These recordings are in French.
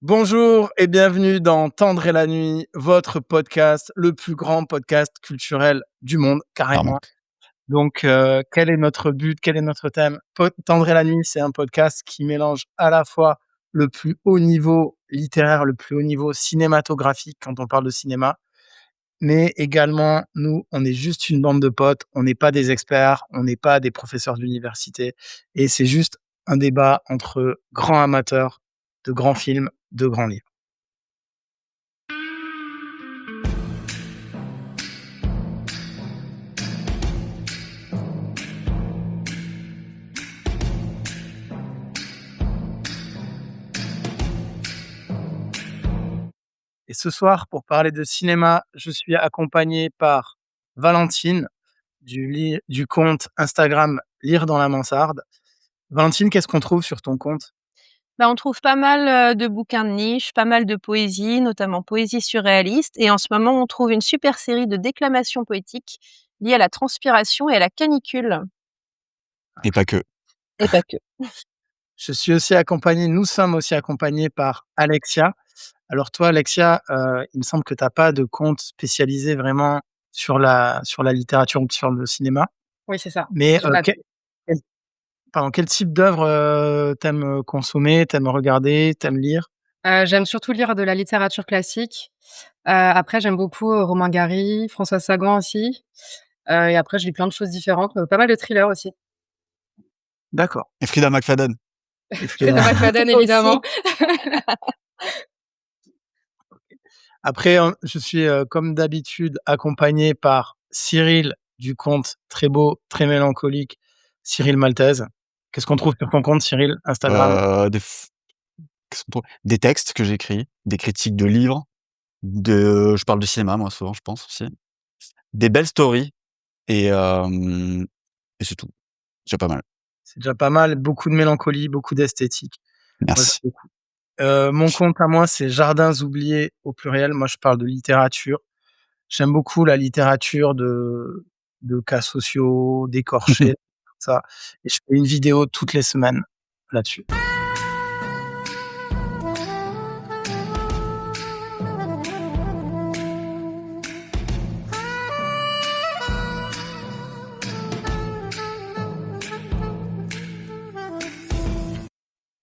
Bonjour et bienvenue dans Tendre et la nuit, votre podcast, le plus grand podcast culturel du monde, Clairement. carrément. Donc, quel est notre but? Quel est notre thème? Tendre et la nuit, c'est un podcast qui mélange à la fois le plus haut niveau littéraire, le plus haut niveau cinématographique quand on parle de cinéma, mais également, nous, on est juste une bande de potes, on n'est pas des experts, on n'est pas des professeurs d'université, et c'est juste un débat entre grands amateurs de grands films, de grands livres. Et ce soir, pour parler de cinéma, je suis accompagné par Valentine du compte Instagram Lire dans la mansarde. Valentine, qu'est-ce qu'on trouve sur ton compte? On trouve pas mal, de bouquins de niche, pas mal de poésie, notamment poésie surréaliste et en ce moment, on trouve une super série de déclamations poétiques liées à la transpiration et à la canicule Et pas que. et pas que. Nous sommes aussi accompagnés par Alexia. Alors toi, Alexia, il me semble que tu as pas de compte spécialisé vraiment sur la littérature ou sur le cinéma, Oui, c'est ça. mais Je m'avoue. quel quel type d'œuvre, tu aimes consommer, tu aimes regarder, tu aimes lire? J'aime surtout lire de la littérature classique. Après j'aime beaucoup, Romain Gary, Françoise Sagan aussi, et après je lis plein de choses différentes, pas mal de thrillers aussi. D'accord. Et Frida McFadden. Et Frida McFadden Aussi. évidemment. Après, je suis, comme d'habitude accompagné par Cyril du compte très beau, très mélancolique, Cyril Maltese. Qu'est-ce qu'on trouve sur ton compte, Cyril, Instagram? Des f Qu'est-ce qu'on trouve? Des textes que j'écris, des critiques de livres, je parle de cinéma moi souvent, je pense aussi. Des belles stories et et c'est tout. Déjà pas mal. C'est déjà pas mal, beaucoup de mélancolie, beaucoup d'esthétique. Moi, Merci. j'aime beaucoup. Mon compte à moi, c'est Jardins oubliés au pluriel. Moi, je parle de littérature. J'aime beaucoup la littérature de cas sociaux, d'écorchés, tout ça, et je fais une vidéo toutes les semaines là-dessus.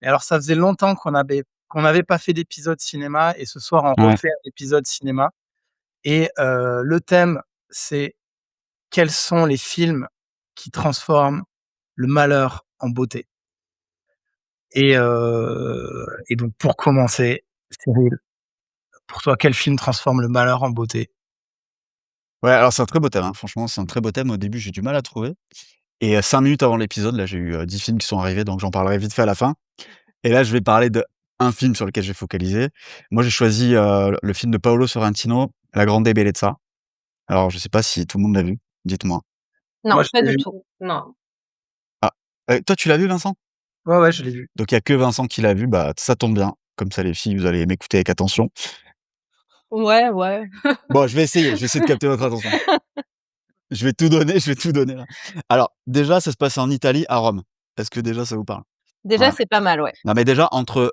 Et alors, ça faisait longtemps qu'on n'avait pas fait d'épisode cinéma, et ce soir, on Ouais. refait un épisode cinéma, et le thème, c'est: quels sont les films qui transforment le malheur en beauté? Et donc pour commencer, Cyril, pour toi, quel film transforme le malheur en beauté? Ouais, alors c'est un très beau thème, hein, franchement, c'est un très beau thème. Au début, j'ai du mal à trouver et 5 minutes avant l'épisode, là, j'ai eu, 10 films qui sont arrivés, donc j'en parlerai vite fait à la fin. Et là, je vais parler d'un film sur lequel j'ai focalisé. Moi, j'ai choisi, le film de Paolo Sorrentino, La grande bellezza. Alors, je sais pas si tout le monde l'a vu? Dites-moi. Moi, Non, je pas l'ai du vu. tout. Non. Ah, toi, tu l'as vu, Vincent? Ouais, ouais, je l'ai vu. Donc il y a que Vincent qui l'a vu, bah, ça tombe bien. Comme ça, les filles, vous allez m'écouter avec attention. Ouais, ouais. Bon, je vais essayer de capter votre attention. Je vais tout donner, là. Alors, déjà, ça se passe en Italie, à Rome. Est-ce que déjà ça vous parle? Déjà, Voilà. c'est pas mal, ouais. Non, mais déjà, entre,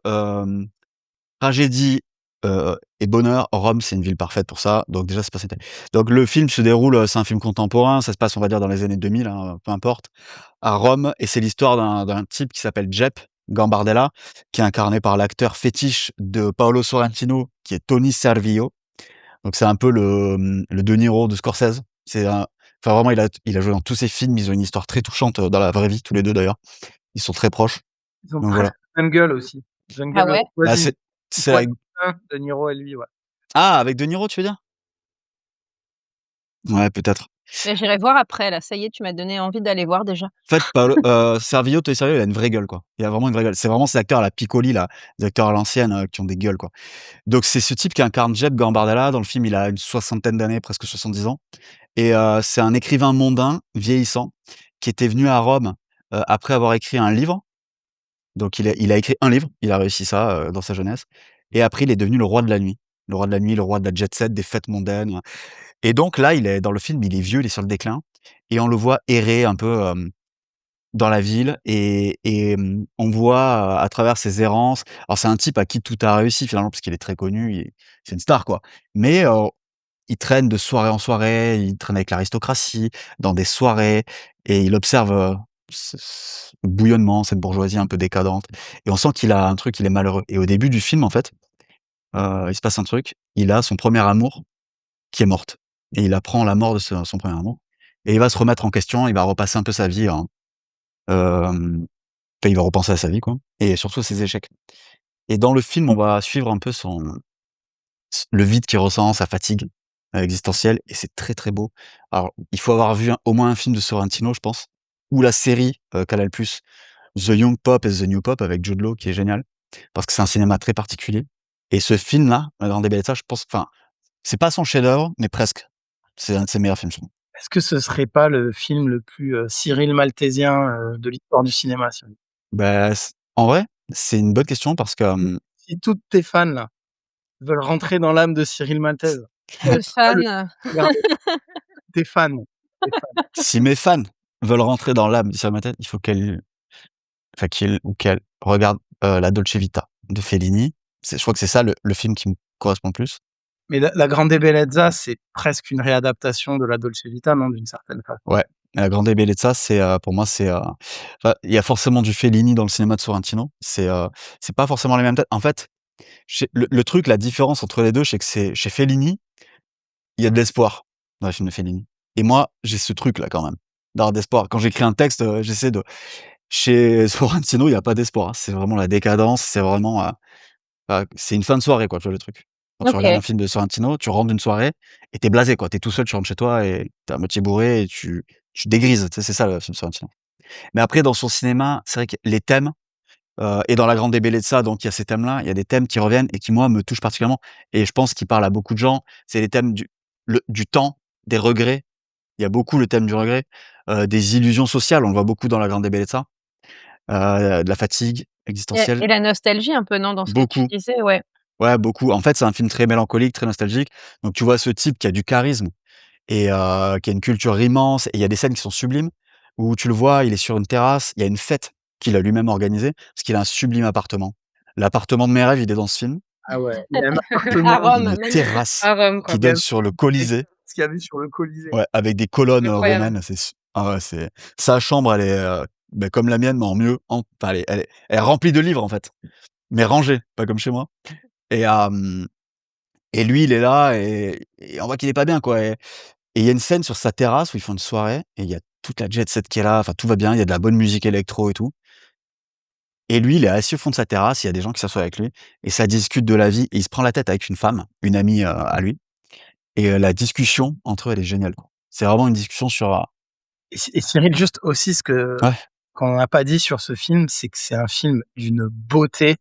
tragédie, et bonheur, Rome, c'est une ville parfaite pour ça. Donc déjà, c'est pas c'était donc le film se déroule, c'est un film contemporain, ça se passe, on va dire, dans les années 2000, hein, peu importe, à Rome, et c'est l'histoire d'un type qui s'appelle Jepp Gambardella, qui est incarné par l'acteur fétiche de Paolo Sorrentino, qui est Tony Servillo. Donc c'est un peu le De Niro de Scorsese. C'est un Enfin vraiment, il a joué dans tous ses films, ils ont une histoire très touchante, dans la vraie vie, tous les 2 d'ailleurs. Ils sont très proches, Ils ont donc presque voilà. le même gueule aussi. Ah Jungle ouais? Bah, voisine. Ils c'est pourraient la être cousins, De Niro et lui, ouais. Ah, avec De Niro, tu veux dire? Ouais, peut-être. Mais j'irai voir après là, ça y est, tu m'as donné envie d'aller voir déjà. En fait, Servillo, Tony Servillo, il a une vraie gueule, quoi. Il a vraiment une vraie gueule. C'est vraiment ces acteurs à la Piccoli, là, des acteurs à l'ancienne, qui ont des gueules, quoi. Donc c'est ce type qui incarne Jeb Gambardella. Dans le film, il a une soixantaine d'années, presque 70 ans, et c'est un écrivain mondain, vieillissant, qui était venu à Rome, après avoir écrit un livre. Donc il a écrit un livre, il a réussi ça, dans sa jeunesse, et après il est devenu le roi de la nuit. Le roi de la nuit, le roi de la jet set, des fêtes mondaines, et donc là, il est dans le film, il est vieux, il est sur le déclin, et on le voit errer un peu, dans la ville et on voit à travers ses errances alors c'est un type à qui tout a réussi finalement parce qu'il est très connu, c'est une star quoi. Mais il traîne de soirée en soirée, il traîne avec l'aristocratie, dans des soirées et il observe, ce bouillonnement, cette bourgeoisie un peu décadente et on sent qu'il a un truc, il est malheureux et au début du film en fait, il se passe un truc, il a son premier amour qui est morte et il apprend la mort de son premier amour et il va se remettre en question, il va repasser un peu sa vie, hem, enfin, il va repenser à sa vie, quoi et surtout à ses échecs et dans le film, on va suivre un peu le vide qu'il ressent, sa fatigue, existentielle et c'est très, très beau. Alors, il faut avoir vu au moins un film de Sorrentino, je pense, ou la série, Canal+, The Young Pop and the New Pop avec Jude Law qui est génial, parce que c'est un cinéma très particulier et ce film-là, La Grande Bellezza, je pense enfin, c'est pas son chef-d'œuvre, mais presque. C'est un de ses meilleurs films, je trouve. Est-ce que ce serait pas le film le plus, Cyril malthésien, de l'histoire du cinéma, selon Bah, en vrai, c'est une bonne question parce que, si si toutes tes fans là, veulent rentrer dans l'âme de Cyril Maltese, Quel c'est pas le fan! regarder tes fans, tes fans. si mes fans veulent rentrer dans l'âme de ma tête, il faut qu'il ou qu'elle regarde, La Dolce Vita de Fellini. Je crois que c'est ça le film qui me correspond le plus. Mais la Grande Bellezza, c'est presque une réadaptation de la Dolce Vita, non, d'une certaine façon? Ouais, La Grande Bellezza, c'est, pour moi, c'est, enfin, il y a forcément du Fellini dans le cinéma de Sorrentino. C'est pas forcément les mêmes têtes. En fait, le truc, la différence entre les 2, c'est que c'est chez Fellini, il y a de l'espoir dans les films de Fellini et moi, j'ai ce truc-là quand même, d'avoir d'espoir. Quand j'écris un texte, j'essaie de chez Sorrentino, il y a pas d'espoir, hein. C'est vraiment la décadence, c'est vraiment, c'est une fin de soirée, quoi, tu vois le truc? Quand tu regardes un OK. film de Sorrentino, tu rentres d'une soirée et tu es blasé, quoi. Tu es tout seul, tu rentres chez toi et tu es à moitié bourré et tu dégrises, tu sais? C'est ça le film Sorrentino. Mais après dans son cinéma, c'est vrai que les thèmes, et dans La Grande Bellezza, donc il y a ces thèmes-là, il y a des thèmes qui reviennent et qui moi me touchent particulièrement et je pense qu'ils parlent à beaucoup de gens. C'est les thèmes du temps, des regrets. Il y a beaucoup le thème du regret, des illusions sociales, on le voit beaucoup dans La Grande Bellezza, de la fatigue existentielle, Et la nostalgie un peu, non, dans ce que tu beaucoup. disais? Ouais. Ouais, beaucoup. En fait, c'est un film très mélancolique, très nostalgique. Donc tu vois ce type qui a du charisme et qui a une culture immense et il y a des scènes qui sont sublimes où tu le vois, il est sur une terrasse, il y a une fête qu'il a lui-même organisée parce qu'il a un sublime appartement. L'appartement de mes rêves, il est dans ce film. Ah ouais, il a un À appartement, Rome, Une magnifique. terrasse À Rome, qui quoi. il a donne sur le Colisée, ce qu'il y avait sur le Colisée. ouais, avec des colonnes, Incroyable. romaines, c'est ah ouais, c'est sa chambre, elle est, comme la mienne, mais en mieux, enfin, elle est remplie de livres, en fait, mais rangés, pas comme chez moi et et lui, il est là et on voit qu'il est pas bien, quoi et il y a une scène sur sa terrasse où ils font une soirée et il y a toute la jet set qui est là, enfin tout va bien, il y a de la bonne musique électro et tout et lui, il est assis au fond de sa terrasse, il y a des gens qui s'assoient avec lui et ça discute de la vie et il se prend la tête avec une femme, une amie, à lui et la discussion entre eux, elle est géniale, quoi. C'est vraiment une discussion sur, Et Cyril, juste aussi ce ouais, qu'on n'a pas dit sur ce film, c'est que c'est un film d'une beauté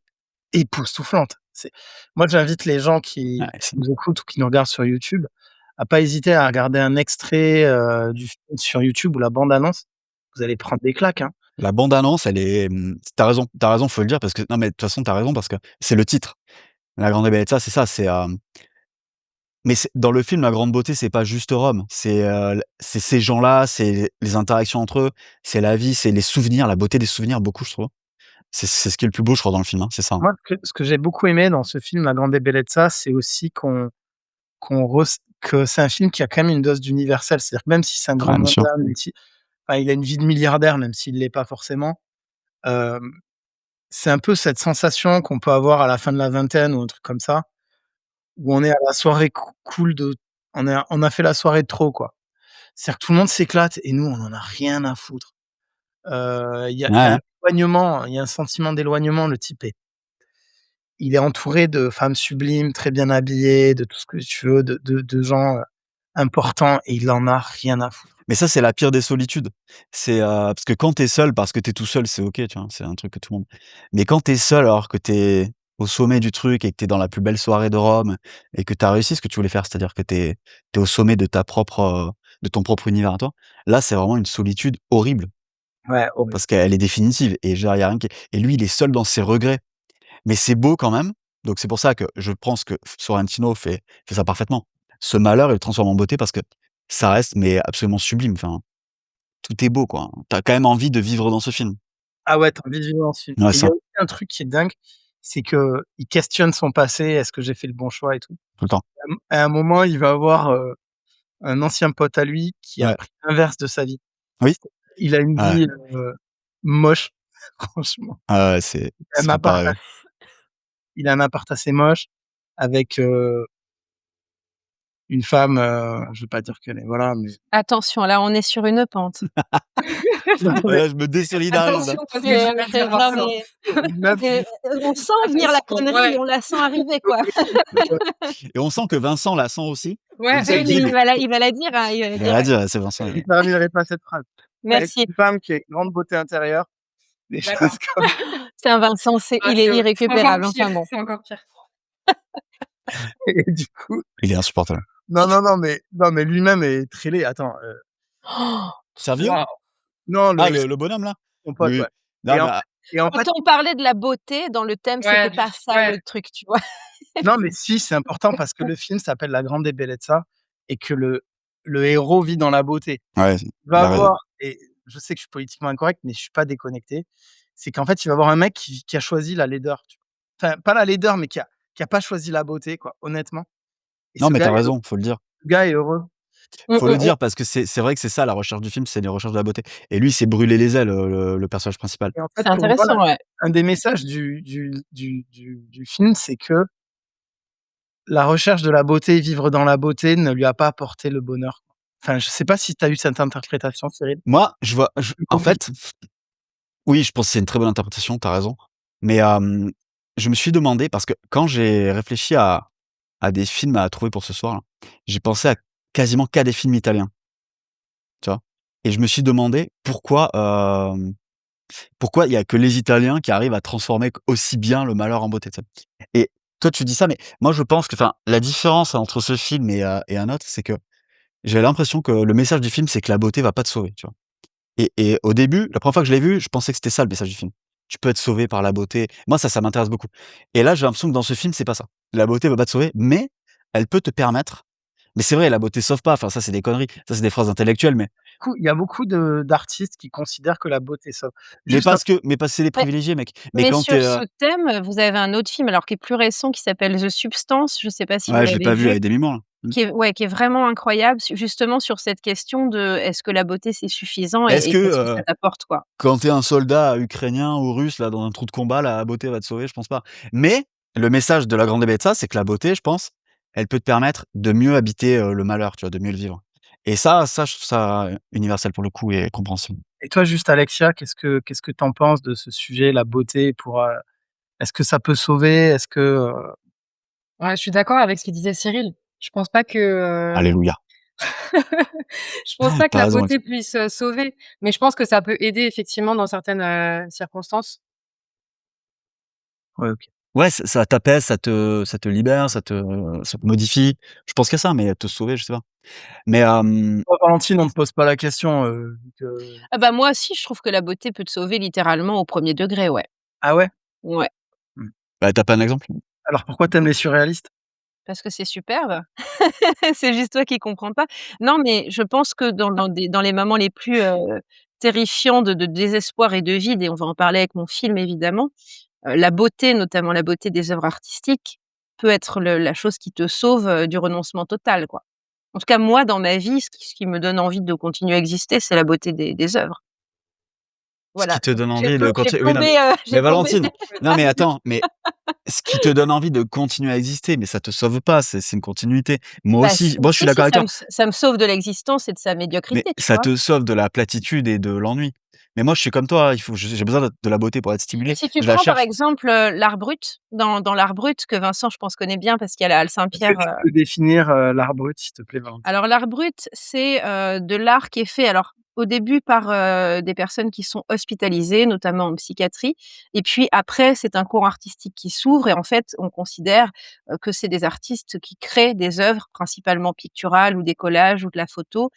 époustouflante. C'est Moi, j'invite les gens ouais, qui nous écoutent ou qui nous regardent sur YouTube à pas hésiter à regarder un extrait, du film sur YouTube ou la bande annonce. Vous allez prendre des claques, hein. la bande annonce, elle est, tu as raison, faut le dire parce que non mais de toute façon, tu as raison parce que c'est le titre. La Grande Bellezza, c'est ça, mais c'est dans le film, la grande beauté, c'est pas juste Rome, c'est ces gens-là, c'est les interactions entre eux, c'est la vie, c'est les souvenirs, la beauté des souvenirs, beaucoup, je trouve. C'est ce qui est le plus beau, je crois, dans le film, hein, c'est ça, hein. Moi, ce que j'ai beaucoup aimé dans ce film, La Grande Bellezza, c'est aussi qu'on res que c'est un film qui a quand même une dose d'universel. C'est-à-dire que même si c'est un grand Ouais, bien sûr. mondain, même si enfin, il a une vie de milliardaire, même s'il l'est pas forcément, hem, c'est un peu cette sensation qu'on peut avoir à la fin de la vingtaine ou un truc comme ça, où on est à la soirée cool de on a fait la soirée de trop, quoi. C'est-à-dire que tout le monde s'éclate et nous, on en a rien à foutre. Il y a Ouais, un ouais. éloignement, il y a un sentiment d'éloignement. Le type il est entouré de femmes sublimes, très bien habillées, de tout ce que tu veux, de gens, importants et il en a rien à foutre. Mais ça, c'est la pire des solitudes. C'est, parce que quand tu es seul, parce que tu es tout seul, c'est OK, tu vois? C'est un truc que tout le monde mais quand tu es seul, alors que tu es au sommet du truc et que tu es dans la plus belle soirée de Rome et que tu as réussi ce que tu voulais faire, c'est-à-dire que tu es au sommet de ta propre, de ton propre univers à toi, là, c'est vraiment une solitude horrible Ouais, horrible. parce qu'elle est définitive et genre, il y a rien qui et lui, il est seul dans ses regrets. Mais c'est beau quand même, donc c'est pour ça que je pense que Sorrentino fait ça parfaitement. Ce malheur, il le transforme en beauté parce que ça reste mais absolument sublime, enfin tout est beau, quoi. Tu as quand même envie de vivre dans ce film. Ah ouais, tu as envie de vivre dans ce film Ouais, et il y a ça, aussi un truc qui est dingue, c'est qu'il questionne son passé: «Est-ce que j'ai fait le bon choix?» et tout. tout le temps. À un moment, il va avoir, un ancien pote à lui qui a Ouais. pris l'inverse de sa vie. Oui? Il a une Ouais. vie, moche, franchement. Ah ouais, c'est Il a un c'est appart comparé, ouais. il a un appart assez moche avec, une femme, je vais pas dire qu'elle est voilà, mais Attention, là, on est sur une pente. non Ouais, mais là, je me désolidarise, là. Attention parce que C'est j'allais c'est dire non, ça. mais une meuf on sent venir la connerie, Ouais. on la sent arriver, quoi. Et on sent que Vincent la sent aussi, Ouais, donc ça Oui, se mais dit, mais il va la dire, hein, il va la il dire, va ouais. dire, c'est Vincent, je terminerai pas cette phrase. Avec Merci. une femme qui est grande beauté intérieure, des d'accord. choses comme C'est un Vincent, Ah, il est c'est encore irrécupérable, pire, enfin bon. c'est encore pire. et du coup il est insupportable. non mais lui-même est très laid. Attends, Servieux? Waouh! non Ah, le le bonhomme, là? son pote, Oui. ouais Non, et mais en fait et en fait Quand on parlait de la beauté dans le thème, Ouais, c'était pas ça ouais. le truc, tu vois? non mais si, c'est important parce que le film s'appelle La Grande Bellezza et que le héros vit dans la beauté. ouais, Il va il a raison. voir et je sais que je suis politiquement incorrect, mais je suis pas déconnecté. C'est qu'en fait, il va voir un mec qui a choisi la laideur, tu vois? Enfin, pas la laideur, mais qui a pas choisi la beauté, quoi, honnêtement et Non, ce mais gars tu as est raison, faut le dire. ce gars est heureux. Faut le Mmh. dire parce que c'est vrai que c'est ça la recherche du film, c'est les recherches de la beauté et lui, il s'est brûlé les ailes, le personnage principal. Et en fait, C'est pour moi, intéressant, ouais. un des messages du film, c'est que la recherche de la beauté, vivre dans la beauté ne lui a pas apporté le bonheur. Enfin, je sais pas si tu as eu cette interprétation, Cyril? Moi, je vois je Plus en compliqué. fait, oui, je pense que c'est une très bonne interprétation, tu as raison, mais je me suis demandé parce que quand j'ai réfléchi à des films à trouver pour ce soir là, j'ai pensé à quasiment qu'à des films italiens, tu vois? Et je me suis demandé pourquoi il y a que les Italiens qui arrivent à transformer aussi bien le malheur en beauté, tu sais? Et toi, tu dis ça, mais moi, je pense que enfin, la différence entre ce film et un autre, c'est que j'ai l'impression que le message du film, c'est que la beauté va pas te sauver, tu vois? Et au début, la première fois que je l'ai vu, je pensais que c'était ça le message du film. Tu peux être sauvé par la beauté. Moi, ça m'intéresse beaucoup. Et là, j'ai l'impression que dans ce film, c'est pas ça. La beauté va pas te sauver, mais elle peut te permettre mais c'est vrai, la beauté sauve pas, enfin ça, c'est des conneries. Ça, c'est des phrases intellectuelles, Il y a beaucoup de d'artistes qui considèrent que la beauté sauve. mais Juste un parce que c'est les Mais privilégiés, mec. Mais mais quand tu es, sur ce thème, vous avez un autre film, alors qui est plus récent, qui s'appelle The Substance, je sais pas si vous ouais, je l'ai l'avez pas vu vu, avec Demi Moore, là. Mmh. qui est vraiment incroyable, justement sur cette question de: «Est-ce que la beauté c'est suffisant Est-ce et que, qu'est-ce que ça t'apporte, quoi?» quand tu es un soldat ukrainien ou russe, là, dans un trou de combat, la beauté va te sauver? Je pense pas. Mais le message de La Grande Bellezza, c'est que la beauté, je pense, elle peut te permettre de mieux habiter, le malheur, tu vois? De mieux le vivre. Et ça, je trouve ça universel pour le coup et compréhensible. et toi, juste Alexia, qu'est-ce que tu en penses de ce sujet, la beauté pour, est-ce que ça peut sauver? Est-ce que, Ouais, je suis d'accord avec ce que disait Cyril. Je pense pas que, Alléluia. je pense pas Tu que as la raison, beauté Alex. puisse, sauver, mais je pense que ça peut aider effectivement dans certaines, circonstances. ouais, OK. Ouais, ça t'apaise, ça te libère, ça te modifie. Je pense qu'il y a ça, mais te sauver, je sais pas. Mais Toi, Valentine, on te pose pas la question, vu que Ah bah, moi aussi, je trouve que la beauté peut te sauver littéralement au premier degré, ouais. ah ouais? Ouais, Mmh. bah, tu pas un exemple? Alors pourquoi tu aimes les surréalistes? parce que c'est superbe. C'est juste toi qui comprends pas. Non, mais je pense que dans les moments les plus, terrifiants de désespoir et de vide, et on va en parler avec mon film évidemment, la beauté, notamment la beauté des œuvres artistiques, peut être la chose qui te sauve, du renoncement total, quoi. En tout cas, moi, dans ma vie, ce qui me donne envie de continuer à exister, c'est la beauté des œuvres. Ce qui Voilà, te donc donne envie de j'ai conti oui, non, plombé, mais j'ai plombé Valentine, non, mais attends, mais ce qui te donne envie de continuer à exister, mais ça te sauve pas, c'est une continuité. Moi bah, aussi, si, moi, je suis si, si, d'accord avec toi, ça me sauve de l'existence et de sa mais médiocrité, tu ça vois? te sauve de la platitude et de l'ennui. Mais moi, je suis comme toi, il faut j'ai besoin de la beauté pour être Mais stimulé, si tu je la prends par cherche. exemple, l'art brut, dans l'art brut que Vincent, je pense, connaît bien parce qu'il y a la Halle Est-ce que Saint-Pierre, tu peux définir, l'art brut, s'il te plaît, Valentine? alors l'art brut, c'est, de l'art qui est fait alors au début par, des personnes qui sont hospitalisées, notamment en psychiatrie, et puis après c'est un courant artistique qui s'ouvre et en fait on considère, que c'est des artistes qui créent des œuvres principalement picturales ou des collages ou de la photo,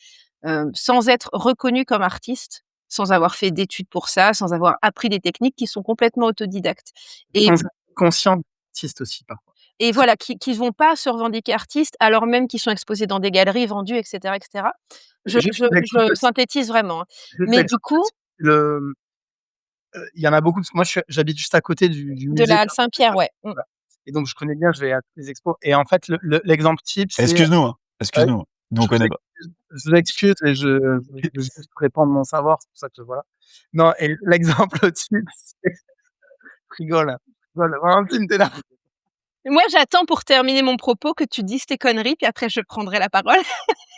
sans être reconnus comme artistes, sans avoir fait d'études pour ça, sans avoir appris des techniques qui sont complètement autodidactes et Sans être conscient d'artiste aussi, parfois. et voilà, qui vont pas se revendiquer artistes, alors même qu'ils sont exposés dans des galeries, vendus et cetera et cetera. Je Juste je l'exemple je synthétise vraiment, hein. juste Mais du l'exemple coup, type, il y en a beaucoup parce que moi j'habite juste à côté du de musée la halle Saint-Pierre, d'architecture, ouais. voilà, et donc je connais bien, je vais à toutes les expos et en fait l'exemple type c'est, Excuse-nous, hein, ouais, excuse-nous. Nous, on je vous connaît pas. excuse je vous excuse et je veux juste répandre mon savoir, c'est pour ça que voilà. Non et l'exemple type c'est rigole, hein, rigole, Valentine tu es là. Moi, j'attends pour terminer mon propos que tu dises tes conneries, puis après je prendrai la parole.